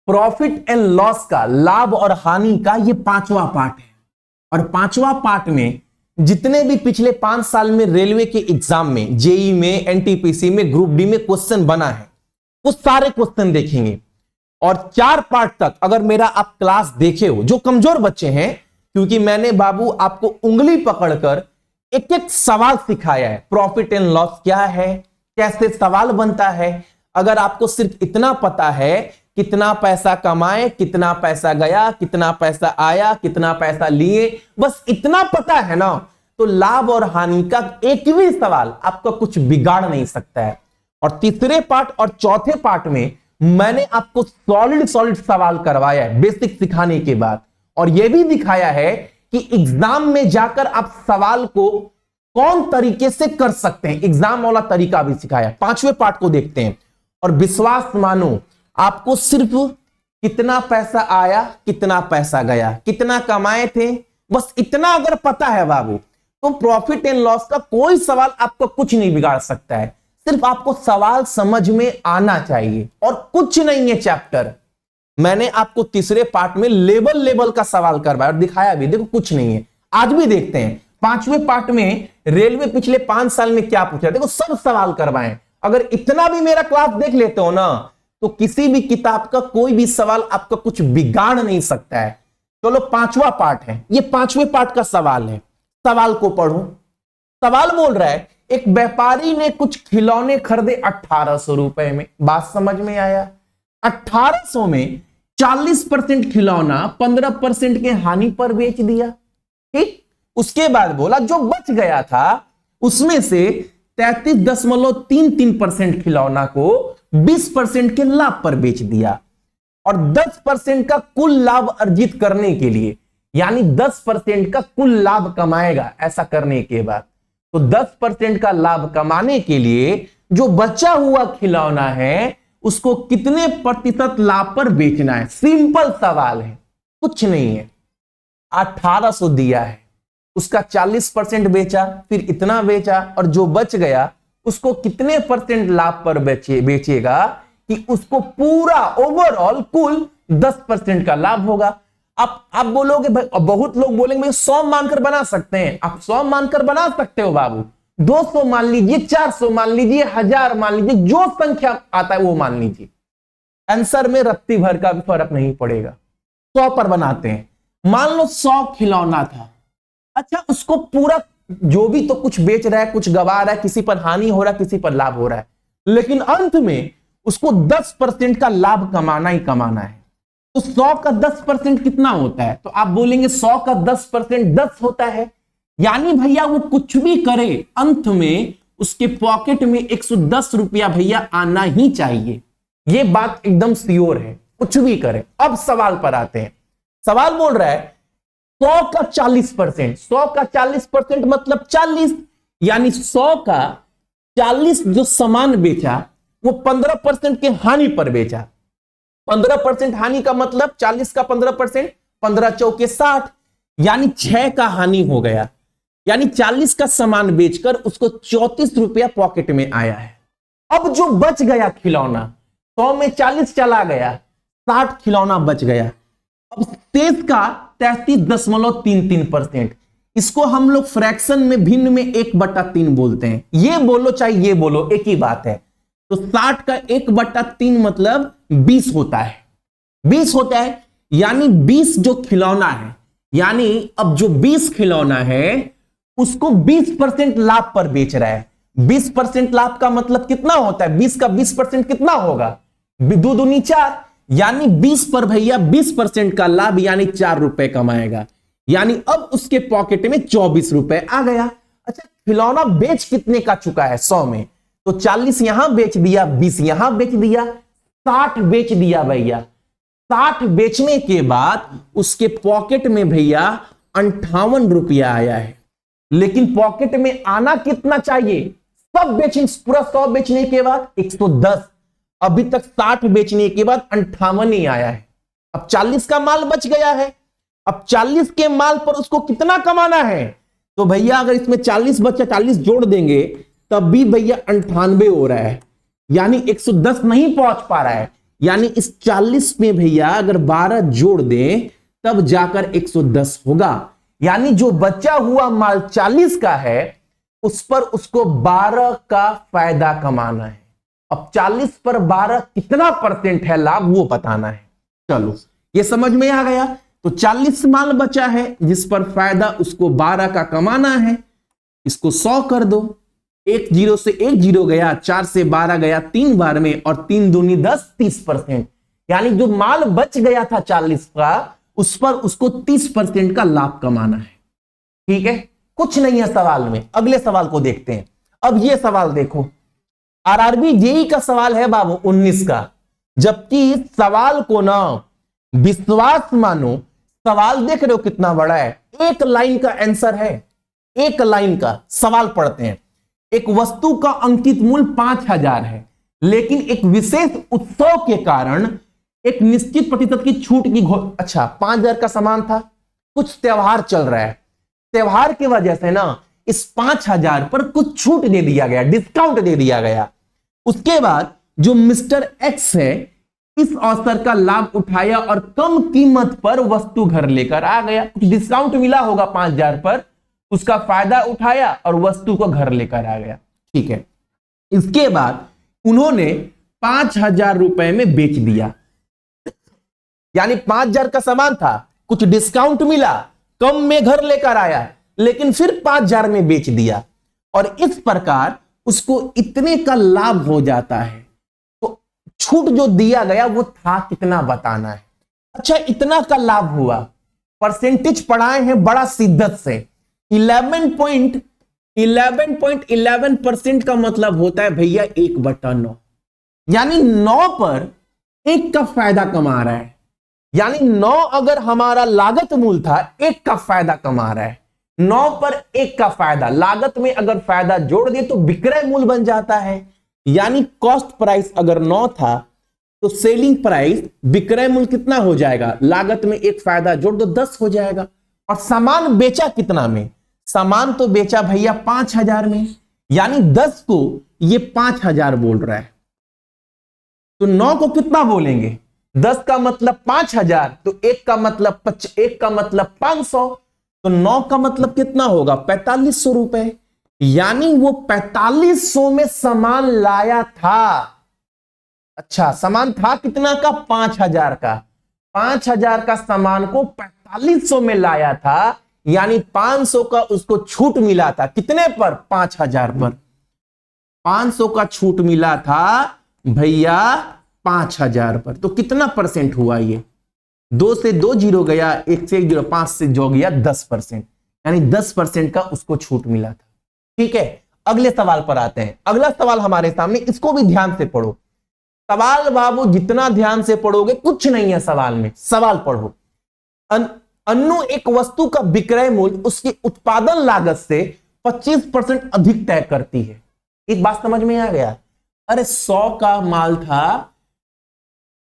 Profit and loss का, लाभ और हानि का ये 5वां पार्ट है। और 5वां पार्ट में जितने भी पिछले 5 साल में रेलवे के एग्जाम में, जेई में, एनटीपीसी में, ग्रुप डी में क्वेश्चन बना है, वो सारे क्वेश्चन देखेंगे। और 4 पार्ट तक अगर मेरा आप क्लास देखे हो, जो कमजोर बच्चे हैं, क्योंकि मैंने बाबू आपको उंगली पकड़कर एक एक सवाल सिखाया है। प्रॉफिट एंड लॉस क्या है, कैसे सवाल बनता है। अगर आपको सिर्फ इतना पता है, कितना पैसा कमाए, कितना पैसा गया, कितना पैसा आया, कितना पैसा लिए, बस इतना पता है ना, तो लाभ और हानि का एक भी सवाल आपका कुछ बिगाड़ नहीं सकता है। और तीसरे पार्ट और चौथे पार्ट में मैंने आपको सॉलिड सवाल करवाया है बेसिक सिखाने के बाद, और यह भी दिखाया है कि एग्जाम में जाकर आप सवाल को कौन तरीके से कर सकते हैं, एग्जाम वाला तरीका भी सिखाया। 5वें पार्ट को देखते हैं। और विश्वास मानो, आपको सिर्फ कितना पैसा आया, कितना पैसा गया, कितना कमाए थे, बस इतना अगर पता है बाबू, तो प्रॉफिट एंड लॉस का कोई सवाल आपको कुछ नहीं बिगाड़ सकता है। सिर्फ आपको सवाल समझ में आना चाहिए और कुछ नहीं है। चैप्टर मैंने आपको तीसरे पार्ट में लेवल का सवाल करवाया और दिखाया भी, देखो कुछ नहीं है। आज भी देखते हैं 5वें पार्ट में रेलवे पिछले 5 साल में क्या पूछा, देखो सब सवाल करवाए। अगर इतना भी मेरा क्लास देख लेते हो ना, तो किसी भी किताब का कोई भी सवाल आपका कुछ बिगाड़ नहीं सकता है। चलो 5वां पार्ट है, ये 5वें पार्ट का सवाल है। सवाल को पढ़ो। सवाल बोल रहा है, एक व्यापारी ने कुछ खिलौने खरीदे 1800 रुपए में। बात समझ में आया? 1800 में 40% खिलौना 15% के हानि पर बेच दिया। ठीक, उसके बाद बोला जो बच गया था उसमें से 33.33% खिलौना को 20% के लाभ पर बेच दिया। और 10% का कुल लाभ अर्जित करने के लिए, यानी 10% का कुल लाभ कमाएगा ऐसा करने के बाद, तो 10% का लाभ कमाने के लिए जो बचा हुआ खिलौना है उसको कितने प्रतिशत लाभ पर बेचना है। सिंपल सवाल है, कुछ नहीं है। 1800 दिया है, उसका 40% बेचा, फिर इतना बेचा, और जो बच गया उसको कितने परसेंट लाभ पर बेचेगा कि उसको पूरा ओवरऑल कुल 10% का लाभ होगा। आप बोलोगे भाई, बहुत लोग बोलेंगे भाई 100 मानकर बना सकते हैं। आप 100 मानकर बना सकते हो बाबू, 200 मान लीजिए, 400 मान लीजिए, 1000 मान लीजिए, जो संख्या आता है वो मान लीजिए। आंसर में रत्ती भर का भी फर्क नहीं पड़ेगा। 100 पर बनाते हैं। मान लो 100 खिलौना था, अच्छा उसको पूरा जो भी तो कुछ बेच रहा है, कुछ गवा रहा है, किसी पर हानि हो रहा है, किसी पर लाभ हो रहा है, लेकिन अंत में उसको 10% का लाभ कमाना ही कमाना है। तो 100 का 10% कितना होता है? तो आप बोलेंगे 100 का 10% 10 होता है, यानी भैया वो कुछ भी करे अंत में उसके पॉकेट में 110 रुपया भैया आना ही चाहिए। ये बात एकदम श्योर है, कुछ भी करे। अब सवाल पर आते हैं। सवाल बोल रहा है 100 का 40%, 100 का 40% मतलब 40, यानी 100 का 40 जो सामान बेचा वो 15% के हानि पर बेचा। 15% हानि का मतलब 40 का 15%, 15 चौके 60, यानी 6 का हानि हो गया। यानी 40 का सामान बेचकर उसको 34 रुपया पॉकेट में आया है। अब जो बच गया खिलौना, 100 में 40 चला गया, 60 खिलौना बच गया। अब शेष का 33.33%, इसको हम लोग फ्रैक्शन में भिन्न में 1/3 बोलते हैं। ये बोलो चाहे ये बोलो, एक ही बात है। तो 60 का 1/3 मतलब 20 होता है। 20 होता है, यानी 20 जो खिलौना है, यानी अब जो 20 खिलौना है उसको 20% लाभ पर बेच रहा है। 20% लाभ का मतलब कितना होता है? 20 का 20% कितना होगा? 2 दूनी 4, यानी 20 पर भैया 20% का लाभ, यानी 4 रुपए कमाएगा। यानी अब उसके पॉकेट में 24 रुपए आ गया। अच्छा, खिलौना बेच कितने का चुका है? 100 में, तो 40 यहां बेच दिया, 20 यहां बेच दिया, 60 बेच दिया भैया। 60 बेचने के बाद उसके पॉकेट में भैया 58 रुपया आया है। लेकिन पॉकेट में आना कितना चाहिए? सब बेचने, पूरा 100 बेचने के बाद 110, अभी तक 60 बेचने के बाद 58 ही आया है। अब 40 का माल बच गया है। अब 40 के माल पर उसको कितना कमाना है? तो भैया अगर इसमें 40 बचा, 40 जोड़ देंगे तब भी भैया 98 हो रहा है, यानी 110 नहीं पहुंच पा रहा है। यानी इस 40 में भैया अगर 12 जोड़ दें तब जाकर 110 होगा। यानी जो बचा हुआ माल 40 का है उस पर उसको 12 का फायदा कमाना है। अब 40 पर 12 कितना परसेंट है लाभ वो बताना है। चलो ये समझ में आ गया। तो 40 माल बचा है जिस पर फायदा उसको 12 का कमाना है। इसको 100 कर दो, 1 0 से 1 0 गया, 4 से 12 गया 3 बार में, और 3 दूनी 10, 30%। यानी जो माल बच गया था 40 का उस पर उसको 30% का लाभ कमाना है। ठीक है, कुछ नहीं है सवाल में। अगले सवाल को देखते हैं। अब ये सवाल देखो, आरआरबी जेई का सवाल है बाबू 19 का, जबकि सवाल को ना विश्वास मानो। सवाल देख रहे हो कितना बड़ा है, एक लाइन का आंसर है, एक लाइन का। सवाल पढ़ते हैं। एक वस्तु का अंकित मूल्य 5000 है, लेकिन एक विशेष उत्सव के कारण एक निश्चित प्रतिशत की छूट की अच्छा 5000 का सामान था, कुछ त्योहार चल रहा है, त्योहार की वजह से ना इस 5000 पर कुछ छूट दे दिया गया, डिस्काउंट दे दिया गया। उसके बाद जो मिस्टर एक्स है इस अवसर का लाभ उठाया और कम कीमत पर वस्तु घर लेकर आ गया। कुछ डिस्काउंट मिला होगा 5000 पर, उसका फायदा उठाया और वस्तु को घर लेकर आ गया। ठीक है, इसके बाद उन्होंने 5000 रुपए में बेच दिया। यानी 5000 का सामान था, कुछ डिस्काउंट मिला, कम में घर लेकर आया, लेकिन फिर 5000 में बेच दिया, और इस प्रकार उसको इतने का लाभ हो जाता है। तो छूट जो दिया गया वो था कितना बताना है। अच्छा, इतना का लाभ हुआ, परसेंटेज पढ़ाए हैं बड़ा शिद्दत से। 11.11% का मतलब होता है भैया 1/9, यानी 9 पर 1 का फायदा कमा रहा है। यानी 9 अगर हमारा लागत मूल्य था, 1 का फायदा कमा रहा है। 9 पर 1 का फायदा, लागत में अगर फायदा जोड़ दे तो विक्रय मूल्य बन जाता है। यानी कॉस्ट प्राइस अगर 9 था तो सेलिंग प्राइस विक्रय मूल्य कितना हो जाएगा, लागत में 1 फायदा जोड़ दो 10 हो जाएगा। और सामान बेचा कितना में, सामान तो बेचा भैया 5000 में, यानी 10 को ये 5000 बोल रहा है, तो 9 को कितना बोलेंगे, 10 का मतलब 5000, तो 1 का मतलब 500, तो 9 का मतलब कितना होगा 4500 रुपए। यानी वो 4500 में सामान लाया था। अच्छा, सामान था कितना का, 5000 का। 5000 का सामान को 4500 में लाया था, यानी 500 का उसको छूट मिला था। कितने पर, 5000 पर 500 का छूट मिला था भैया 5000 पर। तो कितना परसेंट हुआ ये, 2 से 2 0 गया, 1 से 1 0, 5 से जो गया 10%, यानी 10% का उसको छूट मिला था। ठीक है, अगले सवाल पर आते हैं। अगला सवाल हमारे सामने, इसको भी ध्यान से पढ़ो। सवाल बाबू जितना ध्यान से पढ़ोगे कुछ नहीं है सवाल में, सवाल पढ़ो। अन्नु एक वस्तु का विक्रय मूल्य उसकी उत्पादन लागत से 25% अधिक तय करती है। एक बात समझ में आ गया, अरे 100 का माल था,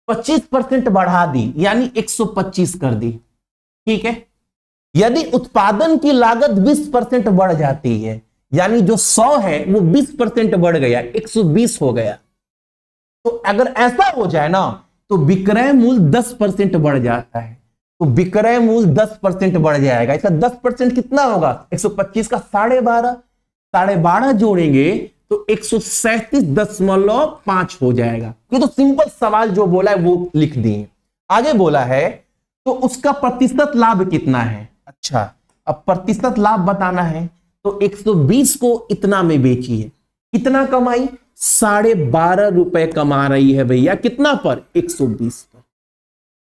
25% बढ़ा दी, यानी 125 कर दी। ठीक है, यदि उत्पादन की लागत 20% बढ़ जाती है, यानी जो 100 है वो 20% बढ़ गया, 120 हो गया। तो अगर ऐसा हो जाए ना तो विक्रय मूल्य 10% बढ़ जाता है, तो विक्रय मूल्य 10% बढ़ जाएगा। इसका 10% कितना होगा, 125 का 12.5 जोड़ेंगे तो 137.5 हो जाएगा। ये तो सिंपल सवाल जो बोला है वो लिख दिए। आगे बोला है तो उसका प्रतिशत लाभ कितना है। अच्छा, अब प्रतिशत लाभ बताना है, तो 120 को इतना में बेची है, कितना कमाई, 12.5 रुपए कमा रही है भैया, कितना पर, 120 पर।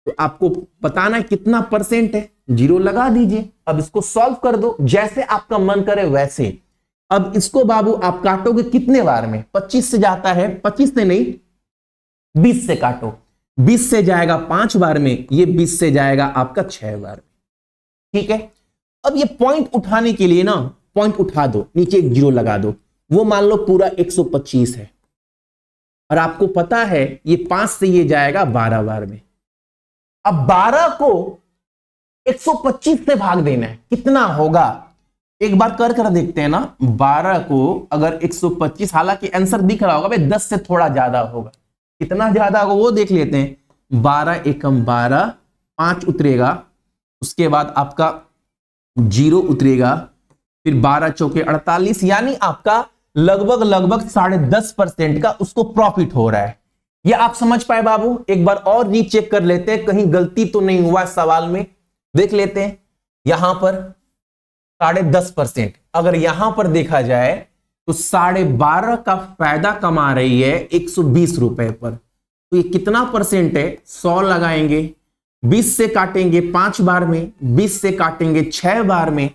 तो आपको बताना है कितना परसेंट है, 0 लगा दीजिए। अब इसको सॉल्व कर दो जैसे आपका मन करे वैसे। अब इसको बाबू आप काटोगे कितने बार में, 25 से जाता है, 25 से नहीं 20 से काटो, 20 से जाएगा 5 बार में, ये 20 से जाएगा आपका 6 बार में। ठीक है, अब ये पॉइंट उठाने के लिए ना पॉइंट उठा दो, नीचे एक 0 लगा दो, वो मान लो पूरा 125 है, और आपको पता है ये 5 से ये जाएगा 12 बार में। अब 12 को 125 से भाग देना है, कितना होगा, एक बार कर देखते हैं ना। 12 को अगर 125, हालांकि आंसर दिख रहा होगा भाई 10 से थोड़ा ज्यादा होगा, कितना ज्यादा होगा वो देख लेते हैं। 12 एकम 12, 5 उतरेगा, उसके बाद आपका 0 उतरेगा, फिर 12 चौके 48, यानी आपका लगभग 10.5% का उसको प्रॉफिट हो रहा है। ये आप समझ पाए बाबू? एक बार और रीचेक कर लेते हैं, कहीं गलती तो नहीं हुआ सवाल में। देख लेते हैं यहां पर 10.5%, अगर यहां पर देखा जाए तो 12.5 का फायदा कमा रही है 120 रुपए पर। तो ये कितना परसेंट है? 100 लगाएंगे, 20 से काटेंगे 5 बार में, 20 से काटेंगे 6 बार में।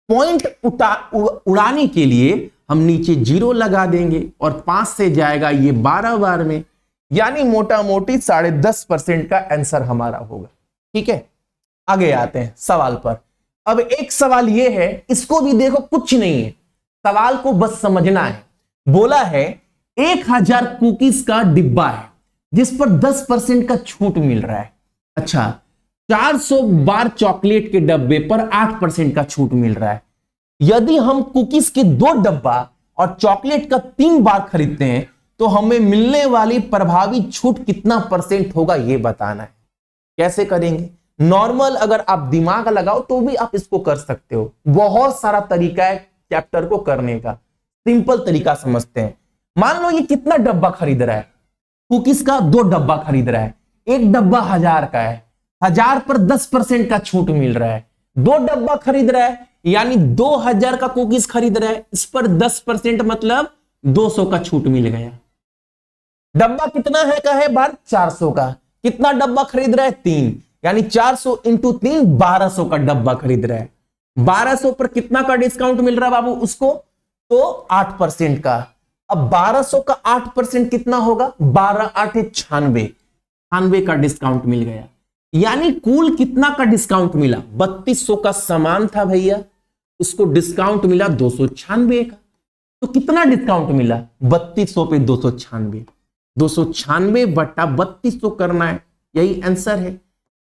पॉइंट उड़ाने के लिए हम नीचे 0 लगा देंगे और 5 से जाएगा ये 12 बार में, यानी मोटा मोटी 10.5% का आंसर हमारा होगा। ठीक है, आगे आते हैं सवाल पर। अब एक सवाल ये है, इसको भी देखो, कुछ नहीं है, सवाल को बस समझना है। बोला है 1000 कुकीज का डिब्बा है जिस पर 10% का छूट मिल रहा है। अच्छा, 400 बार चॉकलेट के डब्बे पर 8% का छूट मिल रहा है। यदि हम कुकीज के 2 डब्बा और चॉकलेट का 3 बार खरीदते हैं तो हमें मिलने वाली प्रभावी छूट कितना परसेंट होगा ये बताना है। कैसे करेंगे? नॉर्मल अगर आप दिमाग लगाओ तो भी आप इसको कर सकते हो। बहुत सारा तरीका है चैप्टर को करने का, सिंपल तरीका समझते हैं। मान लो ये कितना डब्बा खरीद रहा है, कुकीज का 2 डब्बा खरीद रहा है, एक डब्बा 1000 का है, 1000 पर 10% का छूट मिल रहा है। 2 डब्बा खरीद रहा है यानी 2000 का कुकीज खरीद रहा है, इस पर 10% मतलब 200 का छूट मिल गया। डब्बा कितना है का है बार? 400 का। कितना डब्बा खरीद रहा है? 3, यानी 400 इंटू 3 1200 का डब्बा खरीद रहा है। 1200 पर कितना का डिस्काउंट मिल रहा है बाबू उसको? तो 8% का। अब 1200 का 8% कितना होगा? 12 8 96, 96 का डिस्काउंट मिल गया। यानी कुल कितना का डिस्काउंट मिला? 3200 का सामान था भैया, उसको डिस्काउंट मिला 296 का। तो कितना डिस्काउंट मिला? 3200 पे 296, 296 बटा 3200 करना है, यही आंसर है।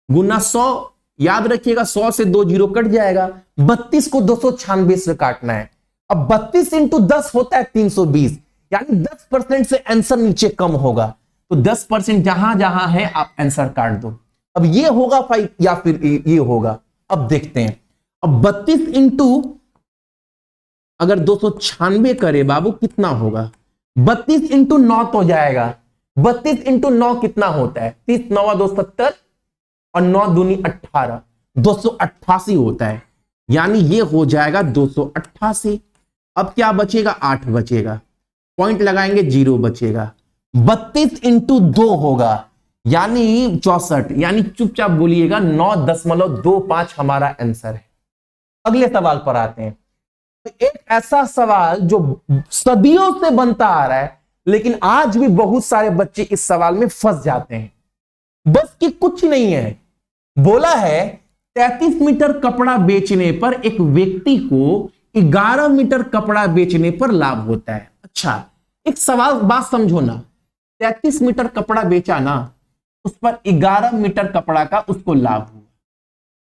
गुना 100, याद रखिएगा 100 से 2 जीरो कट जाएगा, 32 को 296 से काटना है। अब 32 इंटू 10 होता है 320, यानी 10% से आंसर नीचे कम होगा। तो 10% जहां जहां है आप आंसर काट दो। अब ये होगा 5 या फिर ये होगा। अब देखते हैं, अब 32 इंटू अगर 296 करे बाबू कितना होगा? 32 इंटू 9 तो जाएगा, 32 इंटू 9 कितना होता है? 30 9 270 और 9 दूनी 18, 288 होता है, यानी ये हो जाएगा 288। अब क्या बचेगा? 8 बचेगा, पॉइंट लगाएंगे 0 बचेगा। 32 इंटू 2 होगा यानी 64, यानी चुपचाप बोलिएगा 9.25 हमारा आंसर है। अगले सवाल पर आते हैं। एक ऐसा सवाल जो सदियों से बनता आ रहा है, लेकिन आज भी बहुत सारे बच्चे इस सवाल में फंस जाते हैं। बस कि कुछ नहीं है, बोला है 33 मीटर कपड़ा बेचने पर एक व्यक्ति को 11 मीटर कपड़ा बेचने पर लाभ होता है। अच्छा, एक सवाल बात समझो ना, 33 मीटर कपड़ा बेचा ना, उस पर 11 मीटर कपड़ा का उसको लाभ हुआ,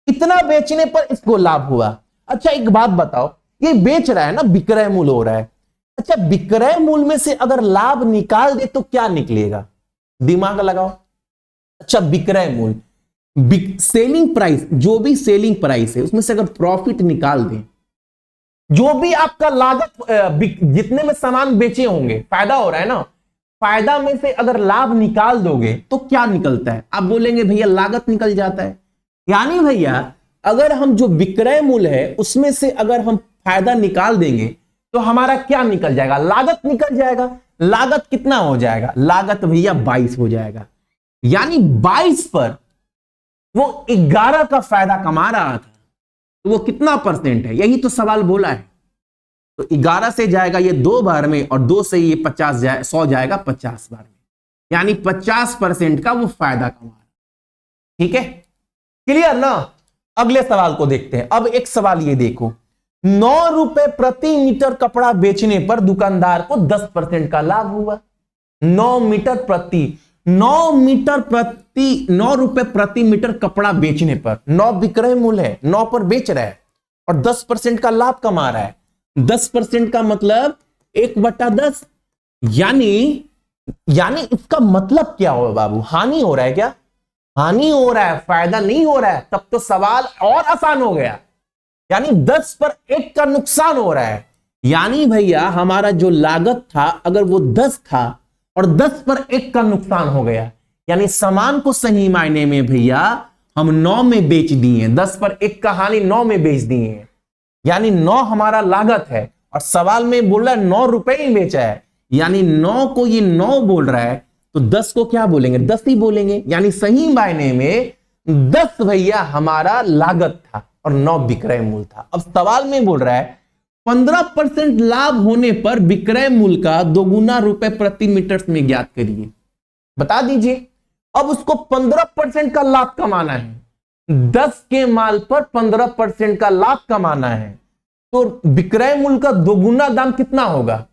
इतना बेचने पर इसको लाभ हुआ। अच्छा एक बात बताओ, ये बेच रहा है ना, विक्रय मूल्य हो रहा है। अच्छा, विक्रय मूल्य में से अगर लाभ निकाल दे तो क्या निकलेगा? दिमाग लगाओ। अच्छा, विक्रय मूल्य, सेलिंग प्राइस, जो भी सेलिंग प्राइस है उसमें से अगर प्रॉफिट निकाल दें, जो भी आपका लागत, जितने में सामान बेचे होंगे, फायदा हो रहा है ना, फायदा में से अगर लाभ निकाल दोगे तो क्या निकलता है? आप बोलेंगे भैया लागत निकल जाता है। यानी भैया अगर हम जो विक्रय मूल्य है उसमें से अगर हम फायदा निकाल देंगे तो हमारा क्या निकल जाएगा? लागत निकल जाएगा। लागत कितना हो जाएगा? लागत भैया 22 हो जाएगा। यानी 22 पर वो 11 का फायदा कमा रहा था, तो वो कितना परसेंट है? यही तो सवाल बोला है। तो 11 से जाएगा ये 2 बार में और 2 से ये 100 जाएगा 50 बार में, यानी 50% का वो फायदा कमा रहा है। ठीक है, क्लियर ना? अगले सवाल को देखते हैं। अब एक सवाल ये देखो, 9 रुपए प्रति मीटर कपड़ा बेचने पर दुकानदार को 10% का लाभ हुआ। 9 रुपए प्रति मीटर कपड़ा बेचने पर, 9 विक्रय मूल्य है, 9 पर बेच रहा है और 10% का लाभ कमा रहा है। 10% का मतलब 1/10, यानी यानी इसका मतलब क्या हुआ बाबू, हानि हो रहा है क्या? हानि हो रहा है, फायदा नहीं हो रहा है। तब तो सवाल और आसान हो गया। यानी 10 पर 1 का नुकसान हो रहा है। यानी भैया हमारा जो लागत था अगर वो 10 था और 10 पर 1 का नुकसान हो गया, यानी सामान को सही मायने में भैया हम 9 में बेच दिए, 10 पर 1 का हानि 9 में बेच दिए। यानी 9 हमारा लागत है और सवाल में बोल रहा है 9 रुपए ही बेचा है, यानी 9 को ये 9 बोल रहा है तो 10 को क्या बोलेंगे? 10 ही बोलेंगे। यानी सही मायने में 10 भैया हमारा लागत था और 9 विक्रय मूल्य था। अब सवाल में बोल रहा है 15% लाभ होने पर विक्रय मूल्य का 2 गुना रुपए प्रति मीटर में ज्ञात करिए। बता दीजिए। अब उसको 15% का लाभ कमाना है, 10 के माल पर 15% का लाभ कमाना है, तो विक्रय मूल्य का 2 गुना दाम कितना होगा?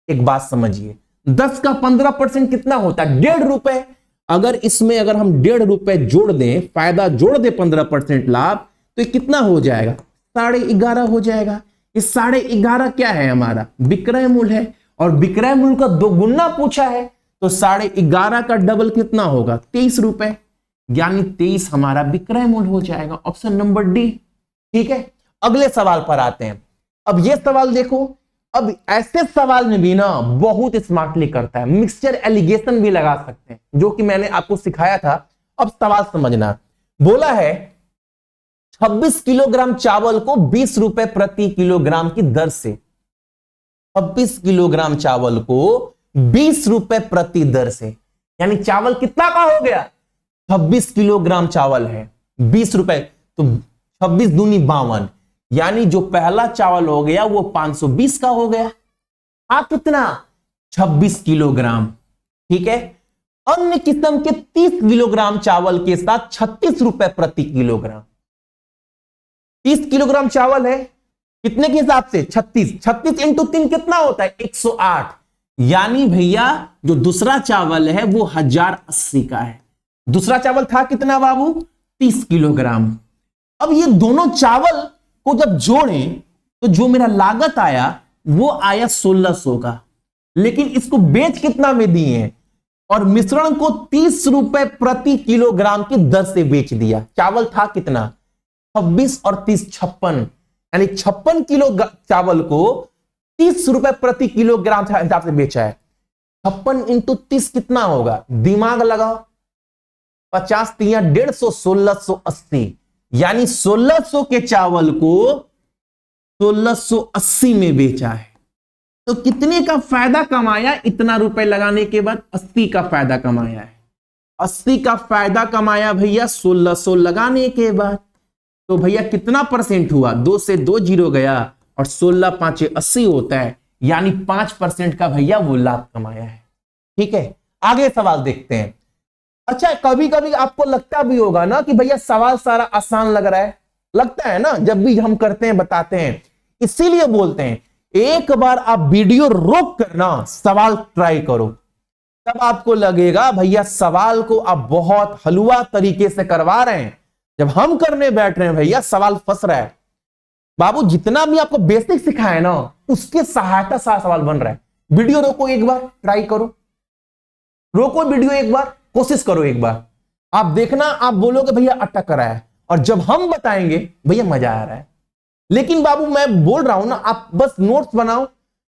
एक बात समझिए, 10 का 15% कितना होता है? 1.5 रुपए। अगर इसमें अगर हम 1.5 रुपए जोड़ दें, फायदा जोड़ दें 15% लाभ, तो ये कितना हो जाएगा? 11.5 हो जाएगा। इस 11.5 क्या है? हमारा विक्रय मूल्य है और विक्रय मूल्य का 2 गुना पूछा है, तो 11.5 का डबल कितना होगा? 23 रुपए। यानी 23 हमारा विक्रय मूल्य हो जाएगा। Option number D. ठीक है, अगले सवाल पर आते हैं। अब ये सवाल देखो, अब ऐसे सवाल में भी ना बहुत स्मार्टली करता है, मिक्सचर एलिगेशन भी लगा सकते हैं, जो कि मैंने आपको सिखाया था। अब सवाल समझना। बोला है 26 किलोग्राम चावल को 20 रुपए प्रति किलोग्राम की दर से, 26 किलोग्राम चावल को 20 रुपए प्रति दर से, यानी चावल कितना का हो गया? 26 किलोग्राम चावल है, 20 रुपए, तो 26 दूनी 52, यानी जो पहला चावल हो गया वो 520 का हो गया। कितना? 26 किलोग्राम। ठीक है, अन्य किस्म के 30 किलोग्राम चावल के साथ 36 रुपए प्रति किलोग्राम। 30 किलोग्राम चावल है, कितने के हिसाब से? 36। 36 इंटू 3 कितना होता है? 108। यानी भैया जो दूसरा चावल है वो 1080 का है। दूसरा चावल था कितना बाबू? 30 किलोग्राम। अब ये दोनों चावल को जब जोड़ें तो जो मेरा लागत आया वो आया 1600 का, लेकिन इसको बेच कितना में दिए हैं? और मिश्रण को 30 रुपए प्रति किलोग्राम की दर से बेच दिया। चावल था कितना? 26 और 30 56, यानी 56 किलो चावल को 30 रुपए प्रति किलोग्राम हिसाब से बेचा है। 56 इंटू 30 कितना होगा? दिमाग लगाओ। 50 तिया 150, 1680, यानी 1600 के चावल को 1680 में बेचा है। तो कितने का फायदा कमाया? इतना रुपए लगाने के बाद 80 का फायदा कमाया है। 80 का फायदा कमाया भैया 1600 लगाने के बाद। तो भैया कितना परसेंट हुआ? 2 से 2 जीरो गया और 16 5 80 होता है, यानी 5% का भैया वो लाभ कमाया है। ठीक है, आगे सवाल देखते हैं। अच्छा, कभी कभी आपको लगता भी होगा ना कि भैया सवाल सारा आसान लग रहा है, लगता है ना, जब भी हम करते हैं बताते हैं, इसीलिए बोलते हैं एक बार आप वीडियो रोक कर ना सवाल ट्राई करो, तब आपको लगेगा भैया सवाल को आप बहुत हलवा तरीके से करवा रहे हैं। जब हम करने बैठ रहे हैं भैया सवाल फंस रहा है। बाबू जितना भी आपको बेसिक सिखाया ना उसके सहायता से सवाल बन रहा है। वीडियो रोको, एक बार ट्राई करो, रोको वीडियो एक बार, कोशिश करो एक बार, आप देखना, आप बोलोगे भैया अटक रहा है, और जब हम बताएंगे भैया मजा आ रहा है। लेकिन बाबू मैं बोल रहा हूं ना, आप बस नोट्स बनाओ,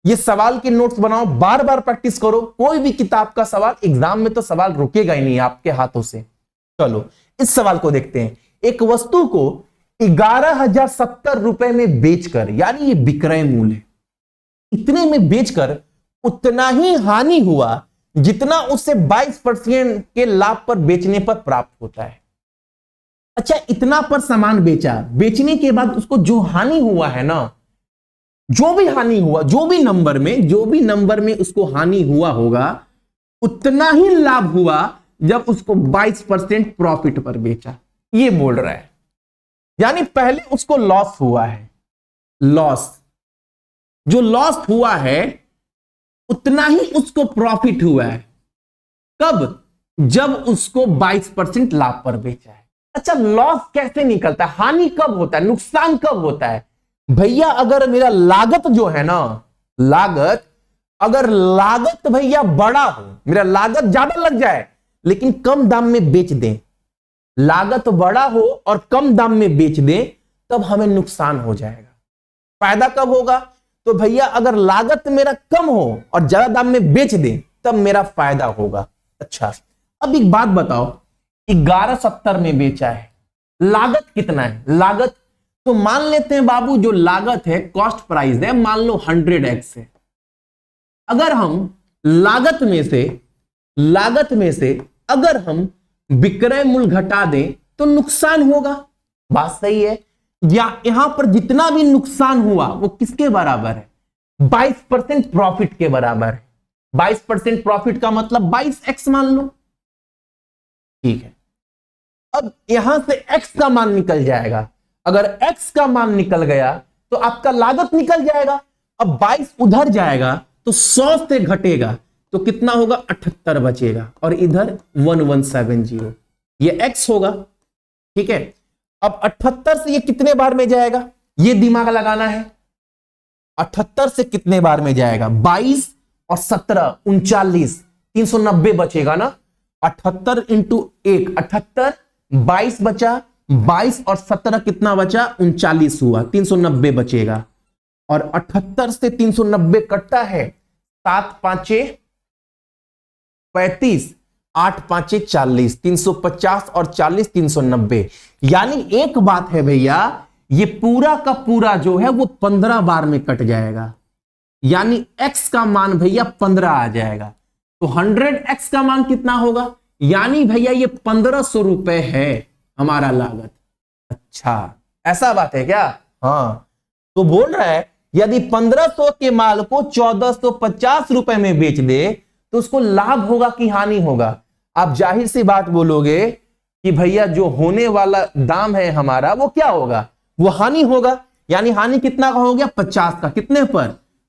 ये सवाल के नोट्स बनाओ, बार बार प्रैक्टिस करो। कोई भी किताब का सवाल एग्जाम में तो सवाल रुकेगा ही नहीं आपके हाथों से। चलो इस सवाल को देखते हैं। एक वस्तु को 11,070 रुपए में बेचकर, यानी ये विक्रय मूल्य है, इतने में बेचकर उतना ही हानि हुआ जितना उससे 22% के लाभ पर बेचने पर प्राप्त होता है। अच्छा, इतना पर सामान बेचा, बेचने के बाद उसको जो हानि हुआ है ना, जो भी हानि हुआ, जो भी नंबर में उसको हानि हुआ होगा, उतना ही लाभ हुआ जब उसको 22% प्रॉफिट पर बेचा। ये बोल रहा है, यानी पहले उसको लॉस हुआ है, लॉस, जो लॉस हुआ है उतना ही उसको प्रॉफिट हुआ है। कब? जब उसको 22% लाभ पर बेचा है। अच्छा, लॉस कैसे निकलता है? हानि कब होता है? नुकसान कब होता है? भैया अगर मेरा लागत जो है ना, लागत अगर लागत भैया बड़ा हो, मेरा लागत ज्यादा लग जाए लेकिन कम दाम में बेच दें, लागत बड़ा हो और कम दाम में बेच दें, तब हमें नुकसान हो जाएगा। फायदा कब होगा? तो भैया अगर लागत मेरा कम हो और ज्यादा दाम में बेच दें तब मेरा फायदा होगा। अच्छा, अब एक बात बताओ, 1170 में बेचा है, लागत कितना है? लागत तो मान लेते हैं बाबू, जो लागत है कॉस्ट प्राइस है, मान लो 100x है। अगर हम लागत में से अगर हम विक्रय मूल्य घटा दें तो नुकसान होगा। बात सही है? या यहां पर जितना भी नुकसान हुआ वो किसके बराबर है? 22% प्रॉफिट के बराबर है। 22% प्रॉफिट का मतलब 22x मान लो, ठीक है। अब यहां से x का मान निकल जाएगा, अगर x का मान निकल गया तो आपका लागत निकल जाएगा। अब 22 उधर जाएगा तो 100 से घटेगा तो कितना होगा? 78 बचेगा, और इधर 1170, ये x होगा, ठीक है। अब 78 से ये कितने बार में जाएगा, ये दिमाग लगाना है। 78 से कितने बार में जाएगा? 22 और 17 39, 390 बचेगा ना। 78 इंटू 1 78, 22 बचा, 22 और 17 कितना बचा? 39 हुआ, 390 बचेगा। और 78 से 390 कटता है, 7 5 35, 8 5 40, 350 और 40 390। यानी एक बात है भैया, ये पूरा का पूरा जो है वो 15 बार में कट जाएगा, यानी x का मान भैया 15 आ जाएगा। तो 100x का मान कितना होगा? यानी भैया ये 1500 रुपए है हमारा लागत। अच्छा, ऐसा बात है क्या? हाँ, तो बोल रहा है यदि 1500 के माल को 1450 रुपए में बेच दे तो उसको लाभ होगा कि हानि होगा? आप जाहिर सी बात बोलोगे कि भैया जो होने वाला दाम है हमारा वो क्या होगा? वो हानि होगा। यानी हानि कितना का हो गया? 50 का। कितने पर?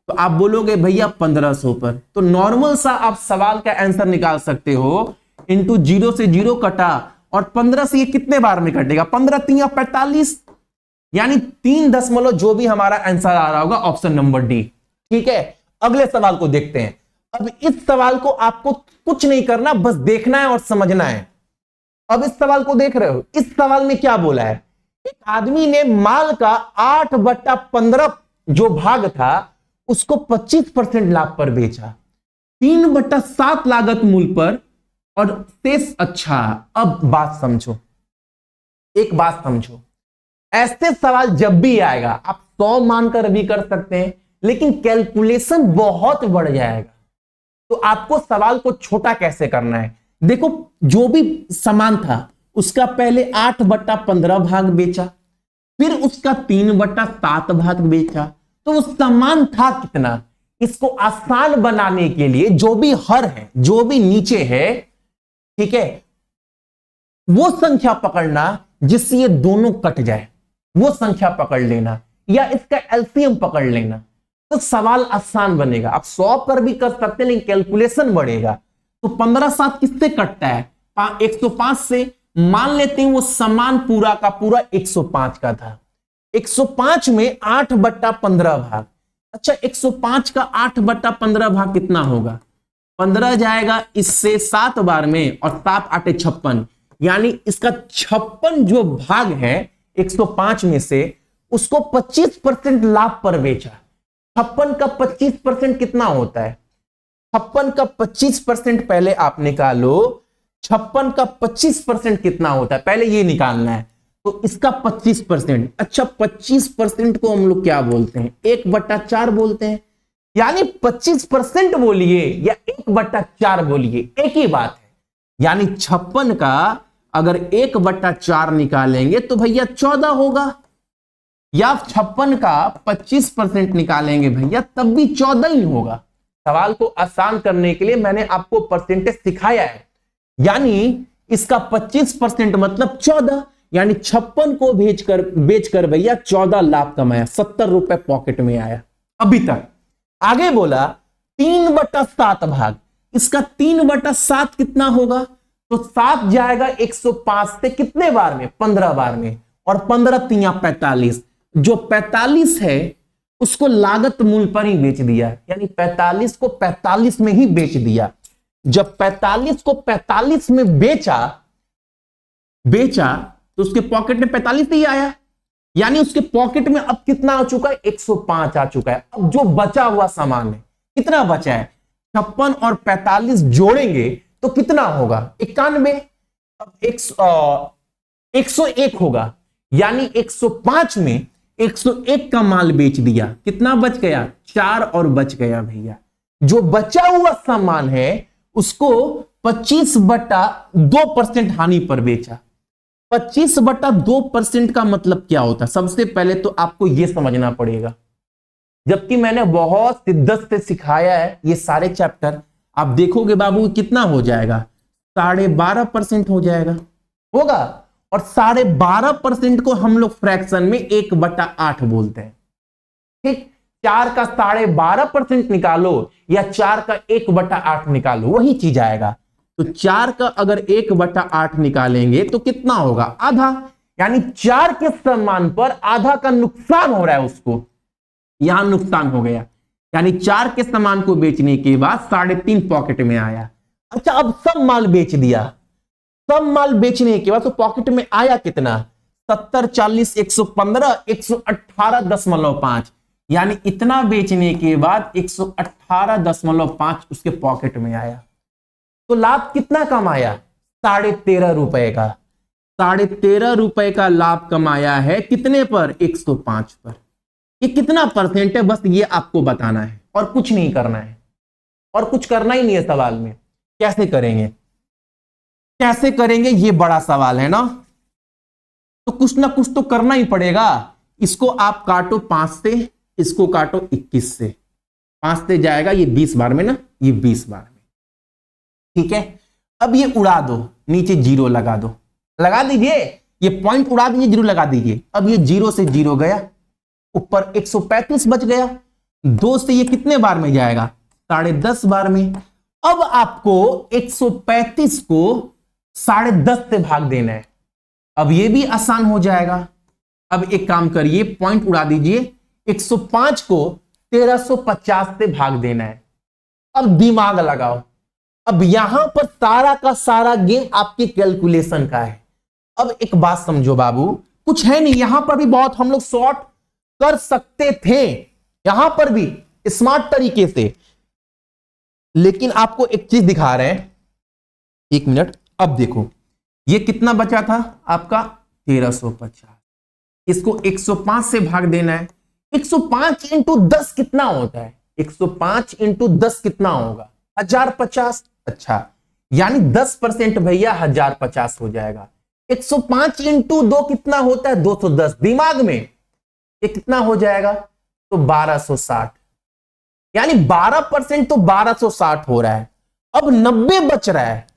तो आप बोलोगे भैया 1500 पर। तो नॉर्मल सा आप सवाल का आंसर निकाल सकते हो, इंटू 0 से 0 कटा और 15 से ये कितने बार में कटेगा? 15 3 45, यानी 3 दशमलव जो भी हमारा आंसर आ रहा होगा ऑप्शन नंबर डी। ठीक है, अगले सवाल को देखते हैं। अब इस सवाल को आपको कुछ नहीं करना, बस देखना है और समझना है। अब इस सवाल को देख रहे हो, इस सवाल में क्या बोला है? एक आदमी ने माल का 8/15 जो भाग था उसको 25% लाभ पर बेचा, 3/7 लागत मूल्य पर और शेष। अच्छा, अब बात समझो, एक बात समझो, ऐसे सवाल जब भी आएगा आप 100 मानकर भी कर सकते हैं, लेकिन कैलकुलेशन बहुत बढ़ जाएगा। तो आपको सवाल को छोटा कैसे करना है? देखो, जो भी सामान था उसका पहले 8/15 भाग बेचा, फिर उसका 3/7 भाग बेचा, तो वो सामान था कितना? इसको आसान बनाने के लिए जो भी हर है, जो भी नीचे है, ठीक है, वो संख्या पकड़ना जिससे ये दोनों कट जाए, वो संख्या पकड़ लेना, या इसका एलसीएम पकड़ लेना, तो सवाल आसान बनेगा। आप 100 पर भी कर सकते हैं लेकिन कैलकुलेशन बढ़ेगा। तो 15/7 किससे कटता है? 105 से। मान लेते हैं वो सामान पूरा का पूरा 105 का था, 105 में 8/15 भाग। अच्छा, 105 का 8/15 भाग कितना होगा? 15 जाएगा इससे 7 बार में, और 7 8 56, यानी इसका 56 जो भाग है 105 में से, उसको 25% लाभ पर बेचा। 56 का 25% कितना होता है? 56 का 25% पहले आप निकालो, 56 का 25% कितना होता है पहले ये निकालना है। तो इसका 25%, अच्छा 25% को हम लोग क्या बोलते हैं? 1/4 बोलते हैं। यानी 25% बोलिए या 1/4 बोलिए, एक ही बात है। यानी 56 का अगर 1/4 निकालेंगे तो भैया 14 होगा, या 56 का 25% निकालेंगे भैया तब भी 14 ही होगा। सवाल को आसान करने के लिए मैंने आपको परसेंटेज सिखाया है। यानी इसका 25% मतलब 14, यानी 56 को बेचकर भैया 14 लाभ कमाया, 70 रुपए पॉकेट में आया अभी तक। आगे बोला 3/7 भाग, इसका 3/7 कितना होगा? तो 7 जाएगा 105 से कितने बार में? 15 बार में, और 15 3 45, जो 45 है उसको लागत मूल्य पर ही बेच दिया, यानी 45 को 45 में ही बेच दिया। जब 45 को 45 में बेचा तो उसके पॉकेट में 45 ही आया, यानी उसके पॉकेट में अब कितना आ चुका है, 105 आ चुका है। अब जो बचा हुआ सामान है, कितना बचा है, 56 और 45 जोड़ेंगे तो कितना होगा, 91। अब 101 होगा, यानी 105 में 101 का माल बेच दिया, कितना बच गया, 4 और बच गया भैया। जो बचा हुआ सामान है उसको 25/2% हानि पर बेचा। 25/2% का मतलब क्या होता है, सबसे पहले तो आपको यह समझना पड़ेगा। जबकि मैंने बहुत शिद्दत से सिखाया है ये सारे चैप्टर, आप देखोगे बाबू कितना हो जाएगा, 12.5% हो जाएगा, होगा। और 12.5% को हम लोग फ्रैक्शन में 1/8 बोलते हैं, ठीक। 4 का 12.5% निकालो या 4 का 1/8 निकालो, वही चीज आएगा। तो 4 का अगर 1/8 निकालेंगे तो कितना होगा, आधा, यानी 4 के सम्मान पर आधा का नुकसान हो रहा है उसको, यहां नुकसान हो गया, यानी 4 के सामान को बेचने के बाद 3.5 पॉकेट में आया। अच्छा, अब सब माल बेच दिया, सब माल बेचने के बाद तो पॉकेट में आया कितना, 70, 40, 115, 118.5, यानी इतना बेचने के बाद 118.5 उसके पॉकेट में आया। तो लाभ कितना कमाया, 13.5 रुपए का, 13.5 रुपए का लाभ कमाया है, कितने पर, 105 पर। ये कितना परसेंट है, बस ये आपको बताना है और कुछ नहीं करना है, और कुछ करना ही नहीं है सवाल में। कैसे करेंगे, कैसे करेंगे, ये बड़ा सवाल है ना, तो कुछ ना कुछ तो करना ही पड़ेगा। इसको आप काटो 5 से, इसको काटो 21 से, 5 से जाएगा ये 20 बार में ना, ये 20 बार में, ठीक है। अब ये उड़ा दो, नीचे 0 लगा दो, लगा दीजिए, ये पॉइंट उड़ा दीजिए, 0 लगा दीजिए। अब ये 0 से 0 गया, ऊपर 135 बच गया, 2 से ये कितने बार में जाएगा, 10.5 बार में। अब आपको 135 को 10.5 से भाग देना है, अब ये भी आसान हो जाएगा। अब एक काम करिए, पॉइंट उड़ा दीजिए, 105 को 1350 से भाग देना है। अब दिमाग लगाओ, अब यहां पर सारा का सारा गेम आपके कैलकुलेशन का है। अब एक बात समझो बाबू, कुछ है नहीं, यहां पर भी बहुत हम लोग शॉर्ट कर सकते थे, यहां पर भी स्मार्ट तरीके से, लेकिन आपको एक चीज दिखा रहे हैं, 1 मिनट। अब देखो ये कितना बचा था आपका, 1350, इसको 105 से भाग देना है। 105 इंटू 10 कितना होता है, 105 इंटू 10 कितना होगा, 1050। अच्छा, यानी 10% भैया 1050 हो जाएगा। 105 इंटू 2 कितना होता है, 210। दिमाग में ये कितना हो जाएगा, तो 1260, यानी 12% तो 1260 हो रहा है। अब 90 बच रहा है,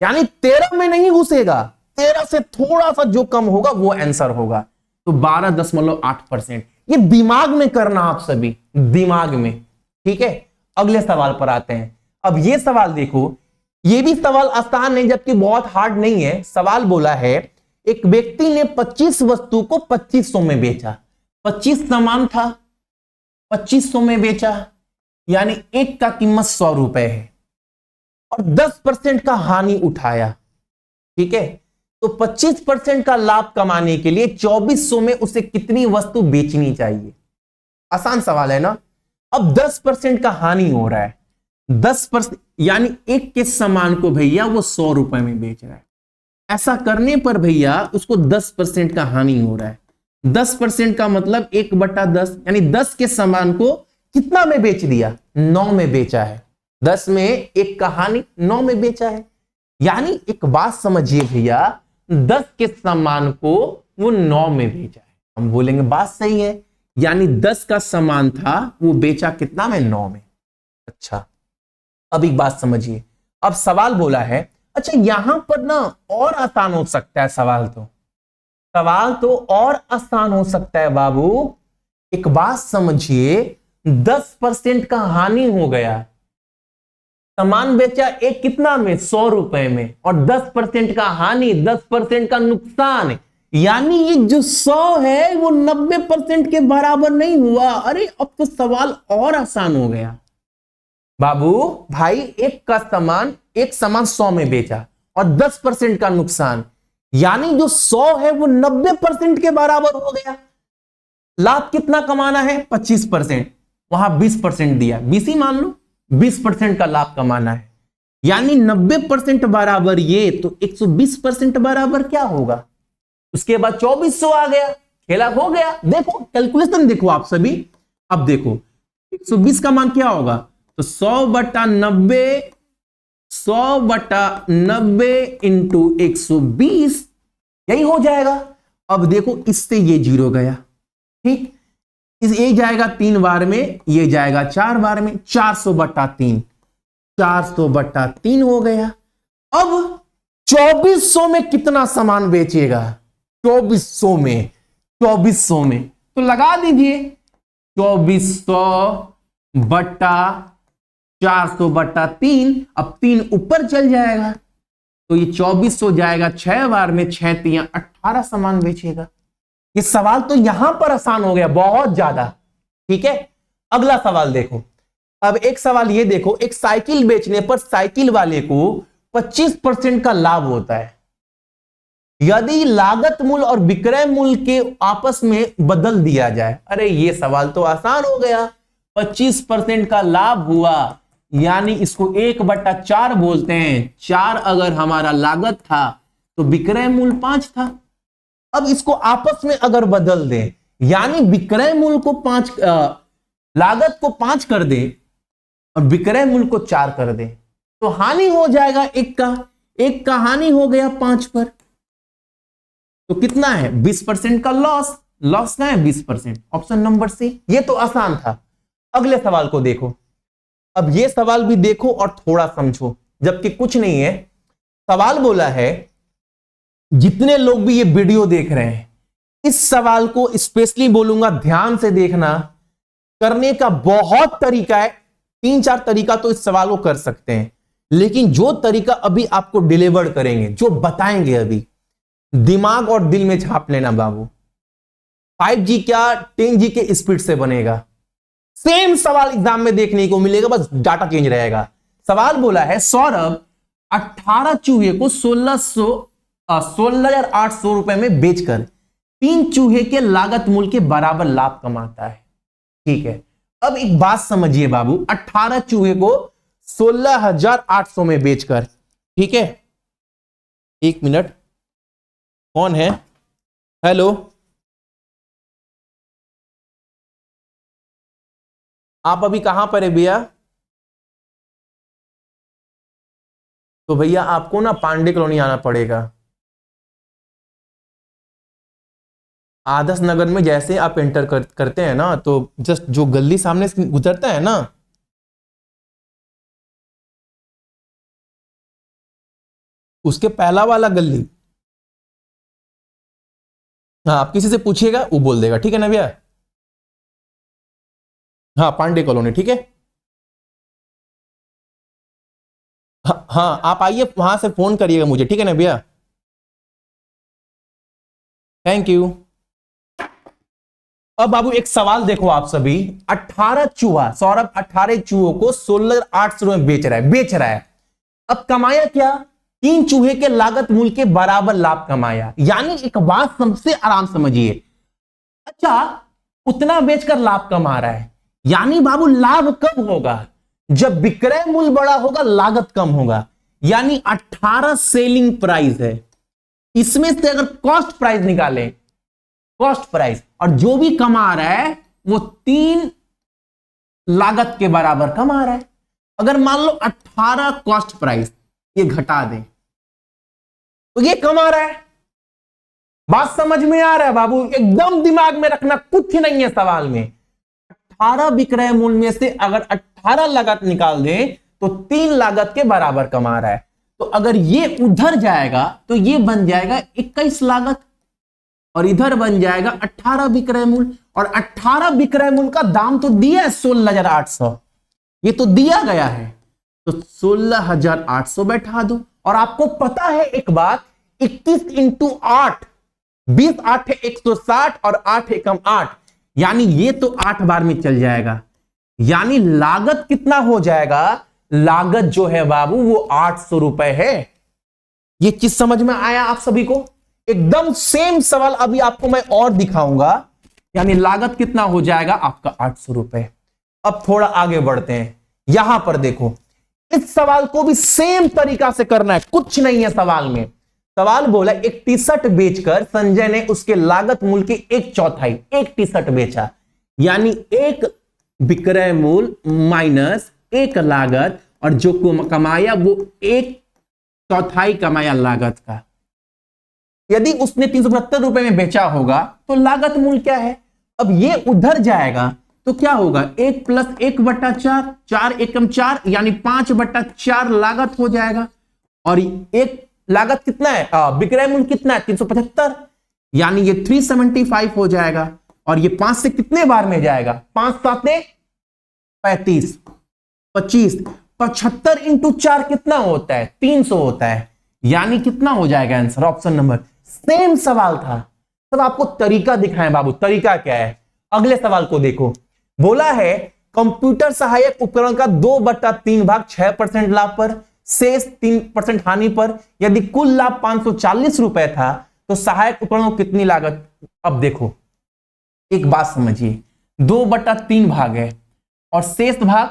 यानी 13 में नहीं घुसेगा, 13 से थोड़ा सा जो कम होगा वो आंसर होगा, तो 12.8%। ये दिमाग में करना आप सभी, दिमाग में, ठीक है। अगले सवाल पर आते हैं। अब ये सवाल देखो, ये भी सवाल आसान है जबकि बहुत हार्ड नहीं है। सवाल बोला है, एक व्यक्ति ने 25 वस्तु को 2500 में बेचा, 25 सामान था, 2500 में बेचा, यानी एक का कीमत 100 रुपए है, और 10% का हानि उठाया, ठीक है। तो 25% का लाभ कमाने के लिए 2400 में उसे कितनी वस्तु बेचनी चाहिए, आसान सवाल है ना। अब 10% का हानि हो रहा है, 10%, यानी एक के सामान को भैया वो 100 रुपए में बेच रहा है। ऐसा करने पर भैया उसको 10% का हानि हो रहा है। 10% का मतलब 1/10, यानी 10 के सामान को कितना में बेच दिया, 9 में बेचा है। 10 में 1 का हानि, 9 में बेचा है। यानी एक बात समझिए भैया, 10 के सामान को वो 9 में बेचा है। हम बोलेंगे बात सही है, यानी 10 का सामान था वो बेचा कितना में, 9 में। अच्छा, अब एक बात समझिए, अब सवाल बोला है, अच्छा यहां पर ना और आसान हो सकता है सवाल तो और आसान हो सकता है बाबू। एक बात समझिए, 10% का हानि हो गया, सामान बेचा एक कितना में, 100 रुपए में, और 10% का हानि, 10% का नुकसान, यानी ये जो 100 है वो 90% के बराबर नहीं हुआ। अरे अब तो सवाल और आसान हो गया बाबू। भाई एक सामान 100 में बेचा और 10% का नुकसान, यानी जो 100 है वो 90% के बराबर हो गया। लाभ कितना कमाना है? 25%, वहां 20% दिया, 20 ही मान लो, 20% का लाभ कमाना है। यानी 90% बराबर ये, तो 120% बराबर क्या होगा? उसके बाद 2400 आ गया, खेला हो गया। देखो कैलकुलेशन देखो आप सभी। अब देखो 120 का मान क्या होगा? तो 100/90, 100/90 इंटू 120, यही हो जाएगा। अब देखो इससे ये 0 गया, ठीक, ये जाएगा 3 बार में, ये जाएगा 4 बार में, 400/3, 400/3 हो गया। अब 2400 में कितना सामान बेचेगा? 2400 में तो लगा दीजिए 2400/400/3। अब 3 ऊपर चल जाएगा तो ये 2400 जाएगा 6 बार में, 6 3 18 सामान बेचेगा। ये सवाल तो यहां पर आसान हो गया बहुत ज्यादा, ठीक है। अगला सवाल देखो। अब एक सवाल ये देखो, एक साइकिल बेचने पर साइकिल वाले को 25% का लाभ होता है। यदि लागत मूल्य और विक्रय मूल्य के आपस में बदल दिया जाए। अरे ये सवाल तो आसान हो गया। 25% का लाभ हुआ, यानी इसको 1/4 बोलते हैं। 4 अगर हमारा लागत था तो विक्रय मूल्य 5 था। अब इसको आपस में अगर बदल दें, यानी विक्रय मूल्य को 5, लागत को 5 कर दे और विक्रय मूल्य को 4 कर दे, तो हानि हो जाएगा एक का हानि हो गया 5 पर। तो कितना है? 20% का लॉस। लॉस का है 20%, ऑप्शन नंबर सी। ये तो आसान था। अगले सवाल को देखो। अब ये सवाल भी देखो और थोड़ा समझो, जबकि कुछ नहीं है। सवाल बोला है, जितने लोग भी ये वीडियो देख रहे हैं, इस सवाल को स्पेशली बोलूंगा ध्यान से देखना। करने का बहुत तरीका है, 3-4 तरीका तो इस सवाल को कर सकते हैं, लेकिन जो तरीका अभी आपको डिलीवर करेंगे, जो बताएंगे अभी, दिमाग और दिल में छाप लेना बाबू। 5G क्या 10G के स्पीड से बनेगा। सेम सवाल एग्जाम में देखने को मिलेगा, बस डाटा चेंज रहेगा। सवाल बोला है, सौरभ 18 चूहे को 16,800 रुपए में बेचकर 3 चूहे के लागत मूल्य के बराबर लाभ कमाता है। ठीक है, अब एक बात समझिए बाबू, 18 चूहे को 16,800 में बेचकर, ठीक है। 1 मिनट, कौन है? हेलो, आप अभी कहां पर है भैया? तो भैया आपको ना पांडे कॉलोनी आना पड़ेगा। आदर्श नगर में जैसे आप एंटर करते हैं ना, तो जस्ट जो गली सामने से गुजरता है ना, उसके पहला वाला गली। हाँ, आप किसी से पूछिएगा, वो बोल देगा, ठीक है ना भैया? हाँ, पांडे कॉलोनी, ठीक है। हाँ, आप आइए, वहां से फोन करिएगा मुझे, ठीक है ना भैया? Thank you. अब बाबू एक सवाल देखो आप सभी। 18 चूहा, सौरभ 18 चूहों को 16,800 में बेच रहा है। अब कमाया क्या? 3 चूहे के लागत मूल्य के बराबर लाभ कमाया। यानी एक बात सबसे आराम समझिए, अच्छा उतना बेचकर लाभ कमा रहा है, यानी बाबू लाभ कब होगा? जब विक्रय मूल्य बड़ा होगा, लागत कम होगा। यानी 18 सेलिंग प्राइस है, इसमें से अगर कॉस्ट प्राइस निकालें, कॉस्ट प्राइस, और जो भी कमा रहा है वो 3 लागत के बराबर कमा रहा है। अगर मान लो 18 कॉस्ट प्राइस, ये घटा दें, तो ये कमा रहा है। बात समझ में आ रहा है बाबू? एकदम दिमाग में रखना, कुछ नहीं है सवाल में। 18 विक्रय मूल्य में से अगर 18 लागत निकाल दें तो 3 लागत के बराबर कमा रहा है। तो अगर ये उधर जाएगा तो ये बन जाएगा 21 लागत, और इधर बन जाएगा 18 विक्रय मूल्य। और 18 विक्रय मूल्य का दाम तो दिया है 16,800, ये तो दिया गया है, तो 16,800 बैठा दो। और आपको पता है एक बात, 21 × 8 20 8 है 160 और 8 एकम 8, यानी ये तो 8 बार में चल जाएगा। यानी लागत कितना हो जाएगा, लागत जो है बाबू वो 800 रुपए है। ये चीज समझ में आया आप सभी को? एकदम सेम सवाल अभी आपको मैं और दिखाऊंगा। यानी लागत कितना हो जाएगा आपका 800 रुपए। अब थोड़ा आगे बढ़ते हैं, यहां पर देखो, इस सवाल को भी सेम तरीका से करना है, कुछ नहीं है सवाल में। सवाल बोला एक टी शर्ट बेचकर संजय ने उसके लागत मूल्य की 1/4, एक टी शर्ट बेचा, यानी एक विक्रय मूल्य माइनस एक लागत, और जो कमाया वो 1/4 कमाया लागत का। यदि उसने 372 रुपए में बेचा होगा तो लागत मूल्य क्या है? अब ये उधर जाएगा तो क्या होगा, 1 + 1/4, 4 एकम 4, यानी 5/4 लागत हो जाएगा। और एक लागत कितना है, विक्रय मूल्य कितना है 375, यानी ये 375 हो जाएगा। और ये 5 से कितने बार में जाएगा, 5 7 35, 25, 75 × 4 कितना होता है, 300 होता है। यानी कितना हो जाएगा आंसर, ऑप्शन नंबर। सेम सवाल था, सब आपको तरीका दिखाएं बाबू। तरीका क्या है, अगले सवाल को देखो। बोला है कंप्यूटर सहायक उपकरण का 2/3 भाग 6% लाभ पर, शेष 3% हानि पर। यदि कुल लाभ 540 रुपए था तो सहायक उपकरणों को कितनी लागत। अब देखो एक बात समझिए, 2/3 भाग है और शेष भाग